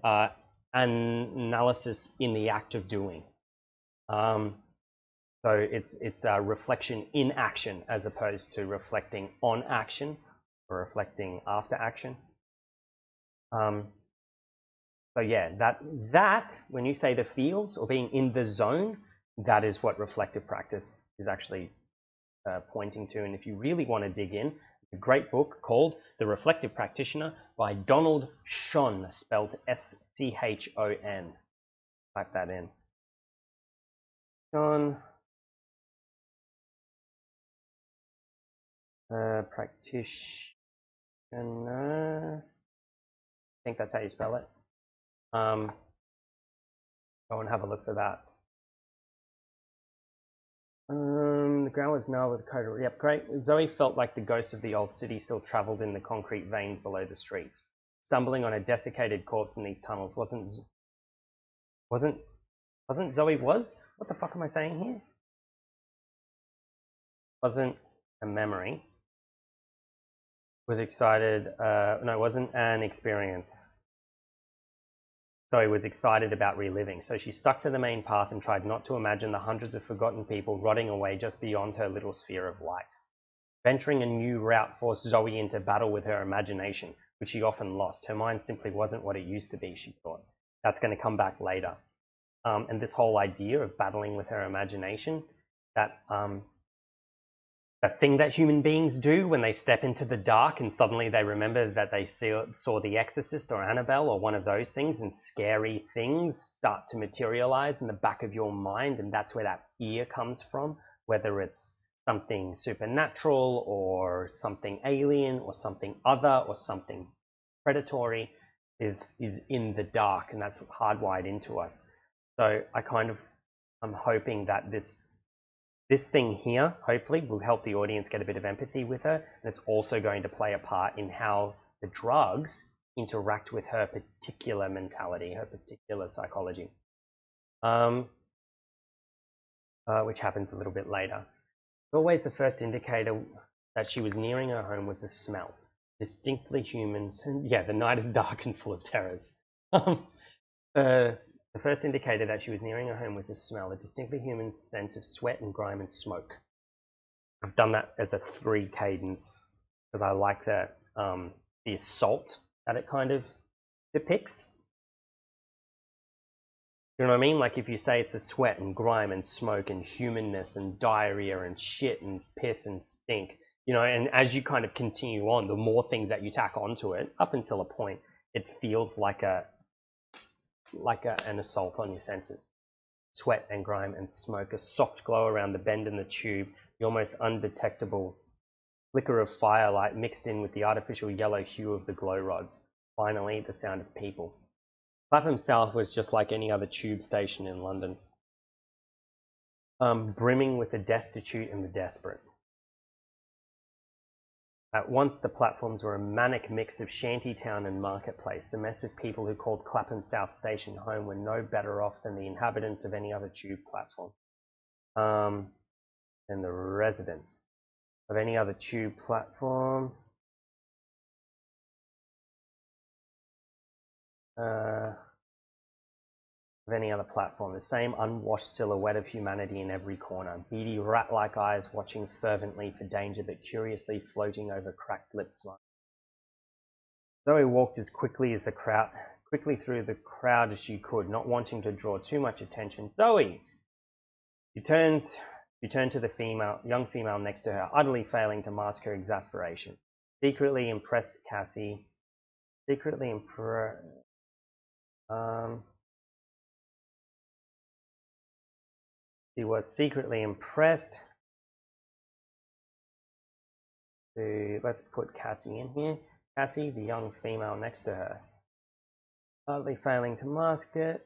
analysis in the act of doing. So it's a reflection in action as opposed to reflecting on action or reflecting after action. So yeah, that when you say the feels or being in the zone, that is what reflective practice is actually pointing to. And if you really want to dig in, a great book called The Reflective Practitioner by Donald Schon, spelled S-C-H-O-N. Type that in. Schon. Practitioner. I think that's how you spell it. Go and have a look for that. The ground was now with code. Yep, great. Zoe felt like the ghost of the old city still traveled in the concrete veins below the streets. Stumbling on a desiccated corpse in these tunnels wasn't Zoe was? What the fuck am I saying here? Wasn't a memory. Was excited. No, it wasn't an experience. Zoe was excited about reliving, so she stuck to the main path and tried not to imagine the hundreds of forgotten people rotting away just beyond her little sphere of light. Venturing a new route forced Zoe into battle with her imagination, which she often lost. Her mind simply wasn't what it used to be, she thought. That's going to come back later. And this whole idea of battling with her imagination, that thing that human beings do when they step into the dark and suddenly they remember that they saw The Exorcist or Annabelle or one of those things, and scary things start to materialize in the back of your mind, and that's where that fear comes from, whether it's something supernatural or something alien or something other or something predatory is in the dark, and that's hardwired into us. So I'm hoping that this thing here, hopefully, will help the audience get a bit of empathy with her. And it's also going to play a part in how the drugs interact with her particular mentality, her particular psychology, which happens a little bit later. Always the first indicator that she was nearing her home was the smell. Distinctly humans. Yeah, the night is dark and full of terrors. The first indicator that she was nearing her home was the smell, a distinctly human scent of sweat and grime and smoke. I've done that as a 3 cadence because I like the assault that it kind of depicts. You know what I mean? Like if you say it's the sweat and grime and smoke and humanness and diarrhea and shit and piss and stink, you know, and as you kind of continue on, the more things that you tack onto it, up until a point, it feels like an assault on your senses. Sweat and grime and smoke, a soft glow around the bend in the tube, the almost undetectable flicker of firelight mixed in with the artificial yellow hue of the glow rods. Finally, the sound of people. Clapham South was just like any other tube station in London, brimming with the destitute and the desperate. At once the platforms were a manic mix of shantytown and marketplace. The mess of people who called Clapham South Station home were no better off than the inhabitants of any other tube platform. And the residents of any other tube platform. Of any other platform. The same unwashed silhouette of humanity in every corner. Beady rat-like eyes watching fervently for danger but curiously floating over cracked lips. Zoe walked as quickly through the crowd as she could, not wanting to draw too much attention. Zoe! She turned to the young female next to her, utterly failing to mask her exasperation. Secretly impressed Cassie. She was secretly impressed. Let's put Cassie in here. Cassie, the young female next to her. Hardly failing to mask it.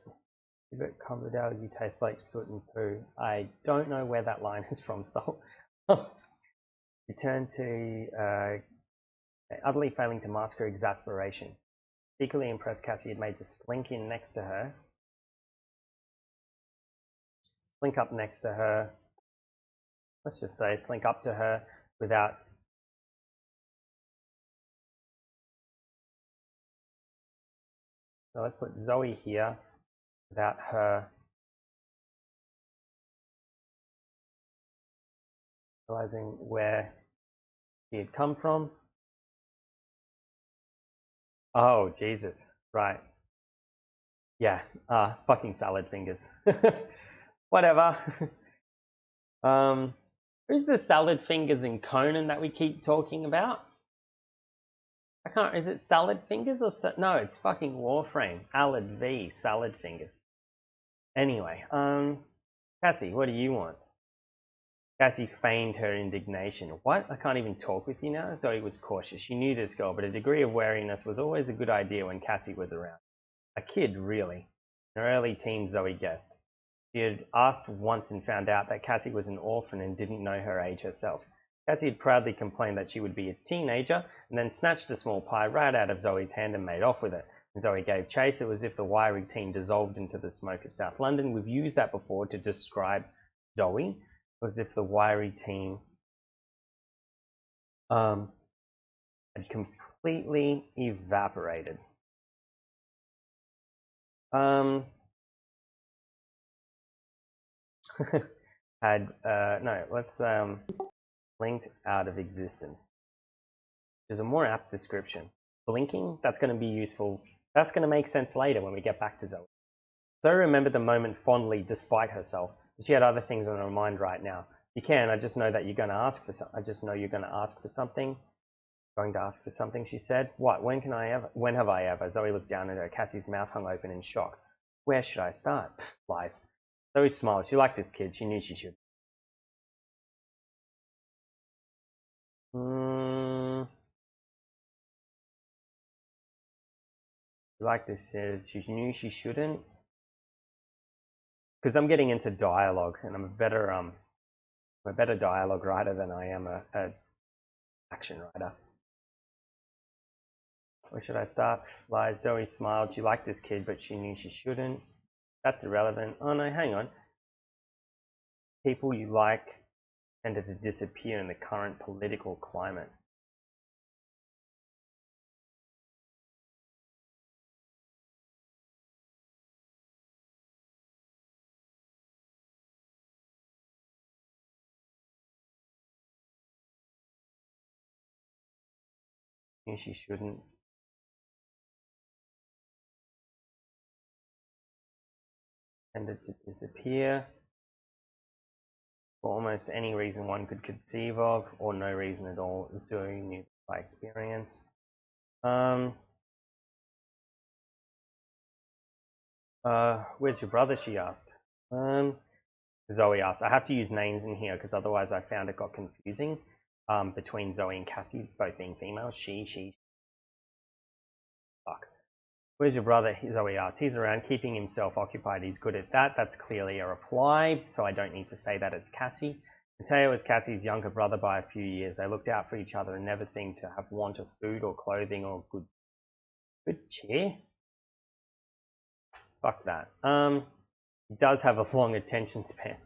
But covered allergy tastes like soot and poo. I don't know where that line is from, so she turned to utterly failing to mask her exasperation. Secretly impressed, Cassie had made to slink in next to her. Slink up next to her. Let's just say slink up to her without. So let's put Zoe here without her realizing where he had come from. Oh, Jesus. Right. Yeah. Fucking salad fingers. Whatever. Who's the salad fingers in Conan that we keep talking about? I can't. Is it salad fingers or no? It's fucking Warframe. Alad V. Salad fingers. Anyway, Cassie, what do you want? Cassie feigned her indignation. What? I can't even talk with you now? Zoe was cautious. She knew this girl, but a degree of wariness was always a good idea when Cassie was around. A kid, really. In her early teens, Zoe guessed. She had asked once and found out that Cassie was an orphan and didn't know her age herself. Cassie had proudly complained that she would be a teenager and then snatched a small pie right out of Zoe's hand and made off with it. And Zoe gave chase. It was as if the wiry teen dissolved into the smoke of South London. We've used that before to describe Zoe. It was as if the wiry teen had completely evaporated. Blinked out of existence. There's a more apt description. Blinking, that's going to be useful. That's going to make sense later when we get back to Zoe. Zoe remembered the moment fondly despite herself. She had other things on her mind right now. You can, I just know that you're going to ask for something. I just know you're going to ask for something. Going to ask for something, she said. What? When have I ever? Zoe looked down at her. Cassie's mouth hung open in shock. Where should I start? Lies. Zoe smiled. She liked this kid. She knew she should. You like this kid. She knew she shouldn't. Because I'm getting into dialogue, and I'm a better dialogue writer than I am a action writer. Where should I start? Lies. Zoe smiled. She liked this kid, but she knew she shouldn't. That's irrelevant. Oh no, hang on. People you like tended to disappear in the current political climate. Knew she shouldn't. Tended to disappear for almost any reason one could conceive of, or no reason at all. Zoe knew by experience. Where's your brother? She asked. Zoe asked. I have to use names in here because otherwise I found it got confusing between Zoe and Cassie, both being female. She. Fuck. Where's your brother? Zoe asked. He's around keeping himself occupied. He's good at that. That's clearly a reply, so I don't need to say that it's Cassie. Mateo was Cassie's younger brother by a few years. They looked out for each other and never seemed to have want of food or clothing or good cheer. Fuck that. He does have a long attention span.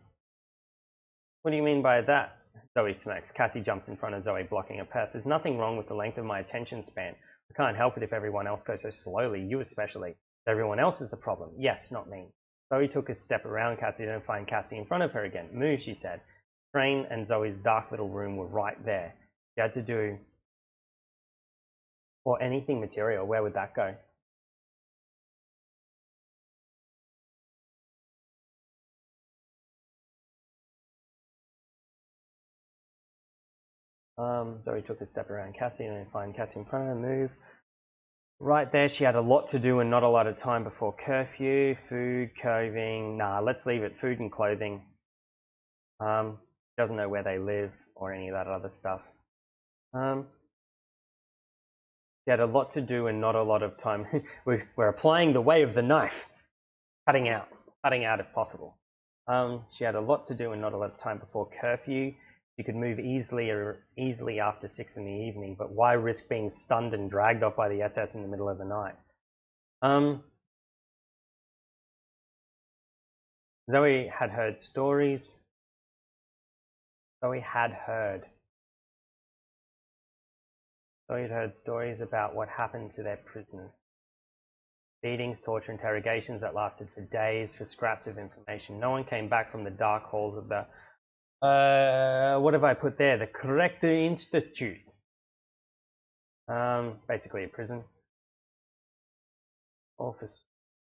What do you mean by that? Zoe smacks. Cassie jumps in front of Zoe, blocking her path. There's nothing wrong with the length of my attention span. I can't help it if everyone else goes so slowly, you especially. Everyone else is the problem. Yes, not me. Zoe took a step around Cassie and find Cassie in front of her again. Move, she said. Train and Zoe's dark little room were right there. She had to do... Or anything material, where would that go? Zoe took a step around Cassie and find Cassie in front of her. Move. Right there, she had a lot to do and not a lot of time before curfew. Food, clothing. Nah, let's leave it. Food and clothing. Doesn't know where they live or any of that other stuff. She had a lot to do and not a lot of time. We're applying the way of the knife. Cutting out if possible. She had a lot to do and not a lot of time before curfew. She could move easily after 6 in the evening, but why risk being stunned and dragged off by the SS in the middle of the night? Zoe had heard stories. Zoe had heard stories about what happened to their prisoners. Beatings, torture, interrogations that lasted for days for scraps of information. No one came back from the dark halls of the What have I put there? The Corrector Institute. Basically a prison. Office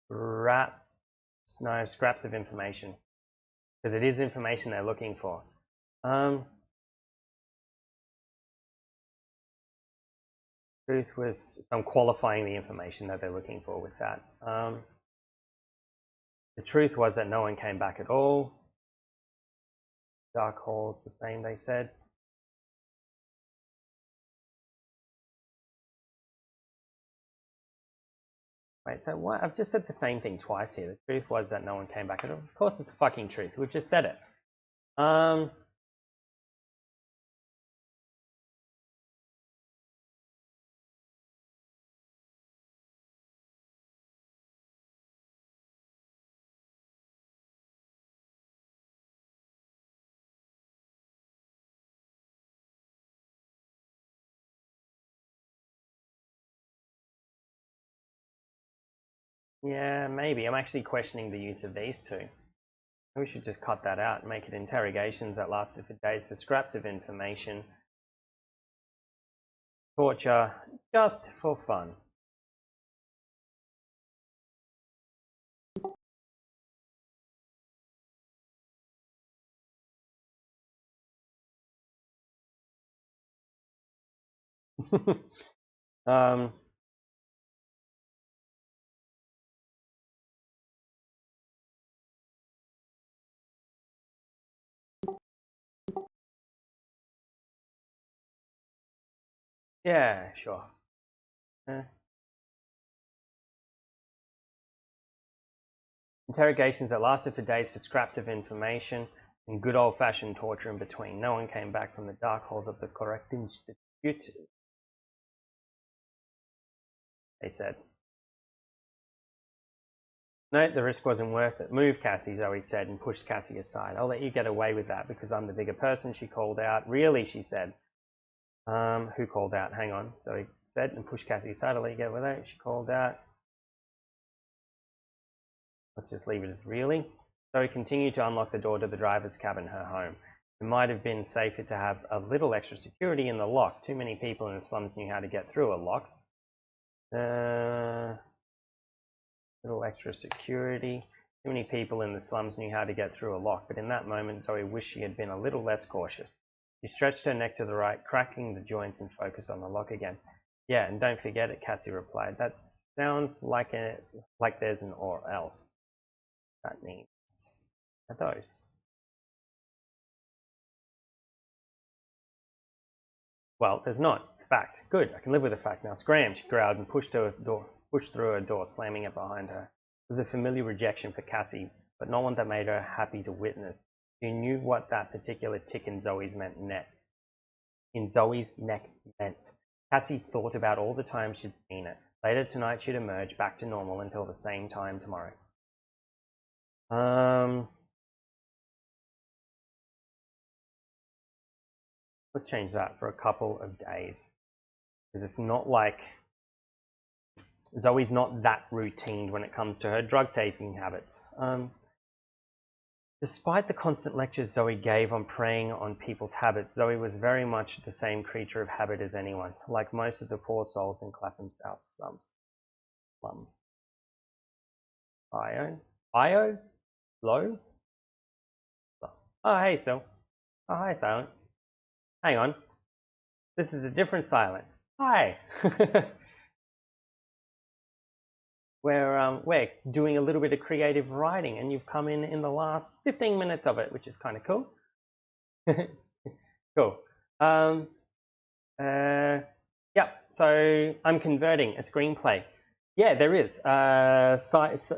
scraps. No, scraps of information. Because it is information they're looking for. Truth was, so I'm qualifying the information that they're looking for with that. The truth was that no one came back at all. Dark holes, the same, they said. Wait, so what? I've just said the same thing twice here. The truth was that no one came back at all. Of course it's the fucking truth. We've just said it. Yeah, maybe. I'm actually questioning the use of these two. We should just cut that out and make it interrogations that lasted for days for scraps of information. Torture, just for fun. Yeah, sure. Interrogations that lasted for days for scraps of information and good old-fashioned torture in between. No one came back from the dark holes of the Correct Institute, they said. No, the risk wasn't worth it. Move, Cassie, Zoe said, and pushed Cassie aside. I'll let you get away with that because I'm the bigger person, she called out. Really, she said. Who called out? Hang on. Zoe said, and pushed Cassie aside. I'll let you get away with that, she called out. Let's just leave it as really. Zoe continued to unlock the door to the driver's cabin, her home. It might have been safer to have a little extra security in the lock. Too many people in the slums knew how to get through a lock. Little extra security. Too many people in the slums knew how to get through a lock, but in that moment Zoe wished she had been a little less cautious. She stretched her neck to the right, cracking the joints and focused on the lock again. Yeah, and don't forget it, Cassie replied. That sounds like there's an or else. That means are those. Well, there's not. It's a fact. Good, I can live with the fact now. Scram, she growled and pushed through her door, slamming it behind her. It was a familiar rejection for Cassie, but not one that made her happy to witness. She knew what that particular tick in Zoe's neck meant. Cassie thought about all the times she'd seen it. Later tonight she'd emerge back to normal until the same time tomorrow. Let's change that for a couple of days. Because it's not like Zoe's not that routine when it comes to her drug taking habits. Despite the constant lectures Zoe gave on preying on people's habits, Zoe was very much the same creature of habit as anyone, like most of the poor souls in Clapham South slum. Io? Low? Oh, hey, Sil. Oh, hi, Silent. Hang on. This is a different Silent. Hi. We're doing a little bit of creative writing, and you've come in the last 15 minutes of it, which is kind of cool. Cool. Yep. So I'm converting a screenplay. Yeah, there is.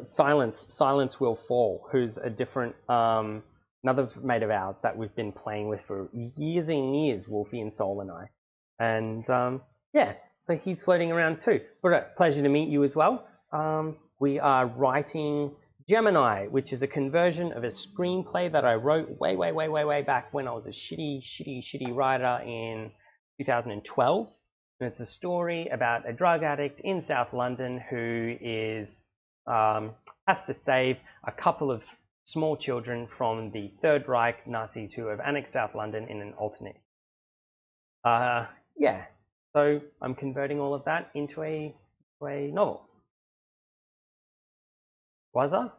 Silence Will Fall, who's a different another mate of ours that we've been playing with for years and years, Wolfie and Soul and I. And yeah, so he's floating around too. But a pleasure to meet you as well. We are writing Gemini, which is a conversion of a screenplay that I wrote way back when I was a shitty writer in 2012. And it's a story about a drug addict in South London who is has to save a couple of small children from the Third Reich Nazis who have annexed South London in an alternate. Yeah, so I'm converting all of that into a novel. Was I?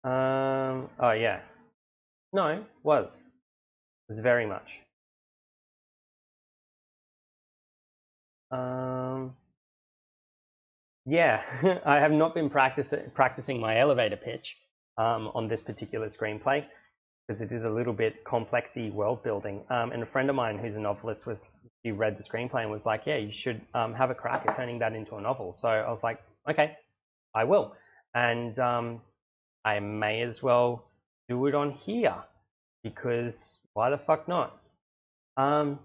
Oh yeah. No, was very much. Yeah, I have not been practicing my elevator pitch on this particular screenplay because it is a little bit complexy world building. And a friend of mine who's a novelist he read the screenplay and was like, yeah, you should have a crack at turning that into a novel. So I was like, okay, I will. And I may as well do it on here because why the fuck not? You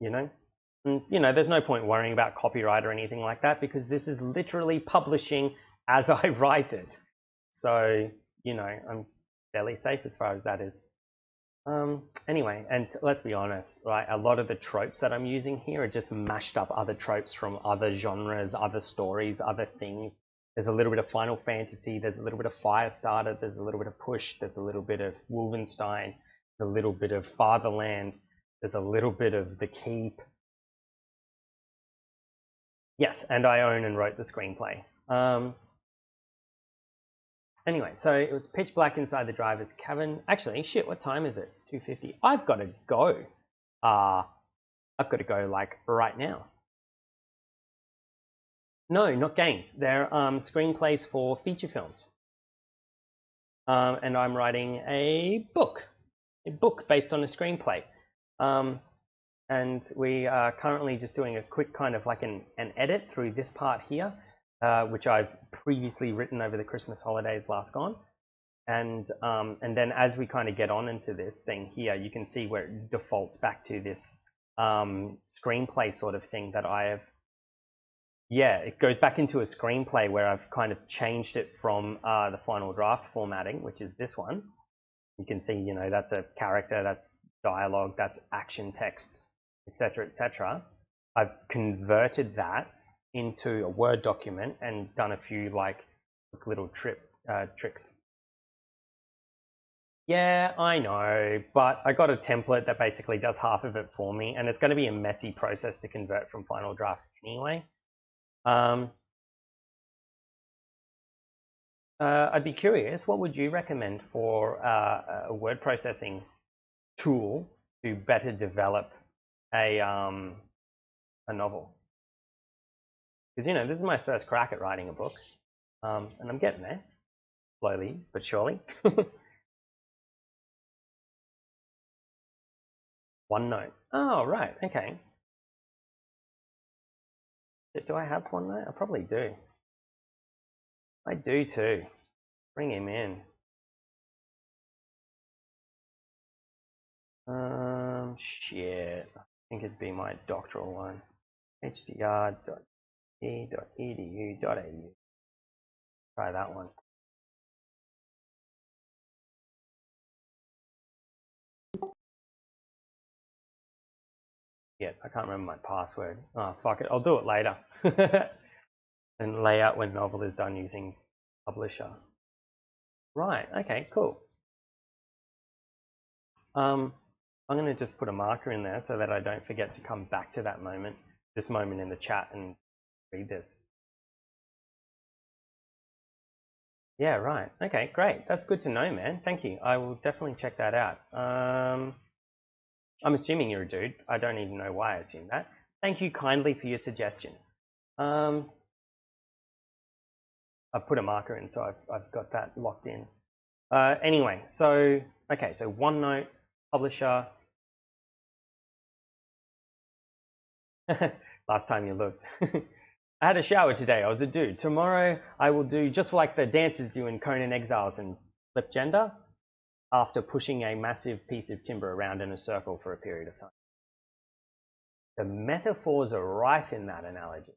know, and, there's no point worrying about copyright or anything like that because this is literally publishing as I write it. So, I'm fairly safe as far as that is. Anyway, and let's be honest, right? A lot of the tropes that I'm using here are just mashed up other tropes from other genres, other stories, other things. There's a little bit of Final Fantasy, there's a little bit of Firestarter, there's a little bit of Push, there's a little bit of Wolfenstein, a little bit of Fatherland, there's a little bit of The Keep. Yes, and I own and wrote the screenplay. Anyway, so it was pitch black inside the driver's cabin. Actually, shit, what time is it? It's 2:50. I've got to go. I've got to go like right now. No, not games. They're screenplays for feature films. And I'm writing a book based on a screenplay. And we are currently just doing a quick kind of like an edit through this part here, which I've previously written over the Christmas holidays last gone. And then as we kind of get on into this thing here, you can see where it defaults back to this screenplay sort of thing that I have. Yeah, it goes back into a screenplay where I've kind of changed it from the final draft formatting, which is this one. You can see, that's a character, that's dialogue, that's action text, etc., etc. I've converted that into a Word document and done a few like little tricks. Yeah, I know, but I got a template that basically does half of it for me, and it's going to be a messy process to convert from Final Draft anyway. I'd be curious, what would you recommend for a word processing tool to better develop a novel? Because this is my first crack at writing a book, and I'm getting there, slowly but surely. OneNote. Oh, right. Okay. Do I have OneNote? I probably do. I do too. Bring him in. Shit. I think it'd be my doctoral one. hdr.e.edu.au. Try that one. Yeah, I can't remember my password. Oh, fuck it. I'll do it later. And lay out when novel is done using publisher. Right. Okay, cool. I'm going to just put a marker in there so that I don't forget to come back to that moment, this moment in the chat and read this. Yeah, right. Okay, great. That's good to know, man. Thank you. I will definitely check that out. I'm assuming you're a dude. I don't even know why I assume that. Thank you kindly for your suggestion. I've put a marker in, so I've got that locked in. Anyway, so, okay, so OneNote, publisher. Last time you looked. I had a shower today. I was a dude. Tomorrow I will do just like the dancers do in Conan Exiles and Flip Gender after pushing a massive piece of timber around in a circle for a period of time. The metaphors are rife in that analogy.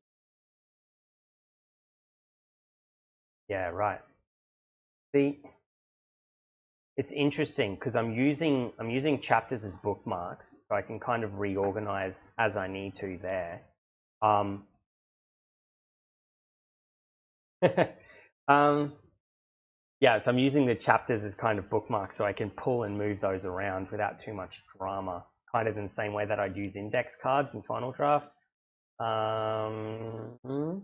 Yeah, right. It's interesting because I'm using chapters as bookmarks, so I can kind of reorganize as I need to there. Yeah, so I'm using the chapters as kind of bookmarks so I can pull and move those around without too much drama, kind of in the same way that I'd use index cards in Final Draft. So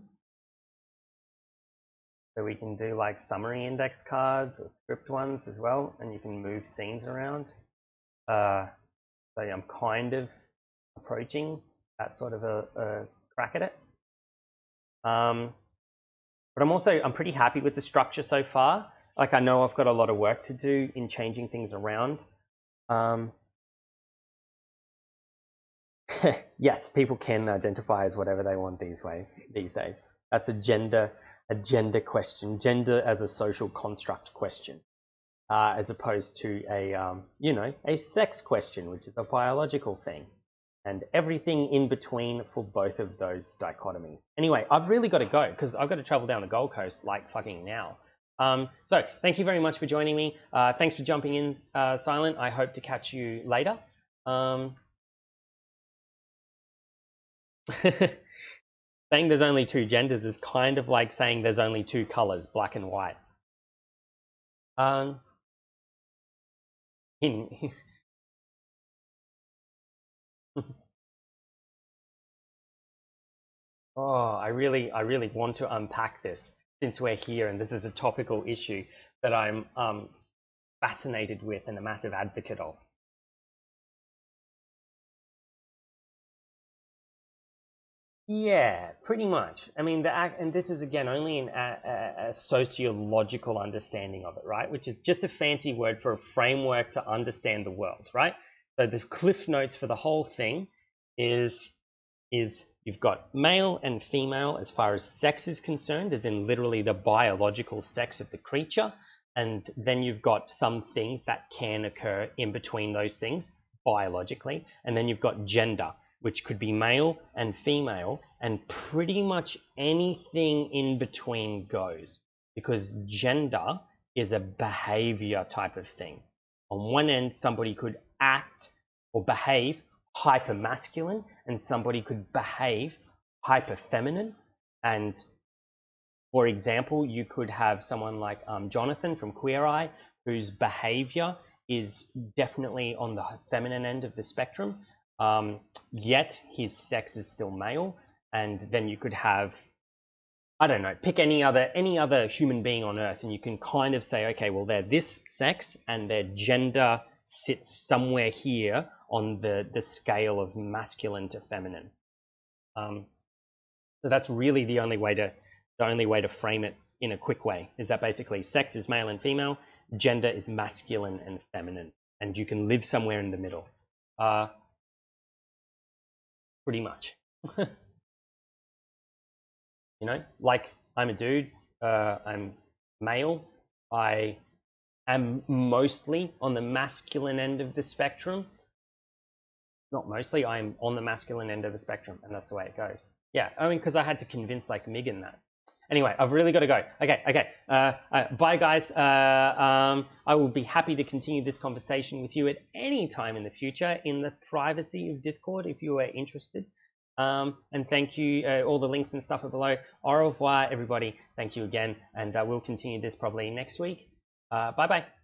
we can do like summary index cards or script ones as well, and you can move scenes around. So yeah, I'm kind of approaching that sort of a crack at it. But I'm pretty happy with the structure so far. Like, I know I've got a lot of work to do in changing things around. Yes, people can identify as whatever they want these days. That's a gender question, gender as a social construct question, as opposed to a sex question, which is a biological thing, and everything in between for both of those dichotomies. Anyway, I've really got to go because I've got to travel down the Gold Coast like fucking now. So thank you very much for joining me. Thanks for jumping in, Silent. I hope to catch you later. Saying there's only two genders is kind of like saying there's only two colors, black and white. Oh, I really want to unpack this since we're here, and this is a topical issue that I'm fascinated with and a massive advocate of. Yeah, pretty much. I mean, and this is again only a sociological understanding of it, right? Which is just a fancy word for a framework to understand the world, right? So the cliff notes for the whole thing is you've got male and female as far as sex is concerned, as in literally the biological sex of the creature, and then you've got some things that can occur in between those things biologically, and then you've got gender, which could be male and female, and pretty much anything in between goes, because gender is a behavior type of thing. On one end, somebody could act or behave hyper-masculine, and somebody could behave hyper-feminine. And for example, you could have someone like Jonathan from Queer Eye, whose behavior is definitely on the feminine end of the spectrum, yet his sex is still male. And then you could have, I don't know, pick any other human being on Earth, and you can kind of say, okay, well, they're this sex and their gender sits somewhere here on the scale of masculine to feminine. So that's really the only way to frame it in a quick way, is that basically sex is male and female, gender is masculine and feminine, and you can live somewhere in the middle. Pretty much. You know, like, I'm a dude, I'm male, I am mostly on the masculine end of the spectrum. Not mostly, I'm on the masculine end of the spectrum, and that's the way it goes. Yeah, I mean, because I had to convince like Megan that. Anyway, I've really got to go. Okay. Bye, guys. I will be happy to continue this conversation with you at any time in the future in the privacy of Discord if you are interested. And thank you. All the links and stuff are below. Au revoir, everybody. Thank you again, and we'll continue this probably next week. Bye-bye.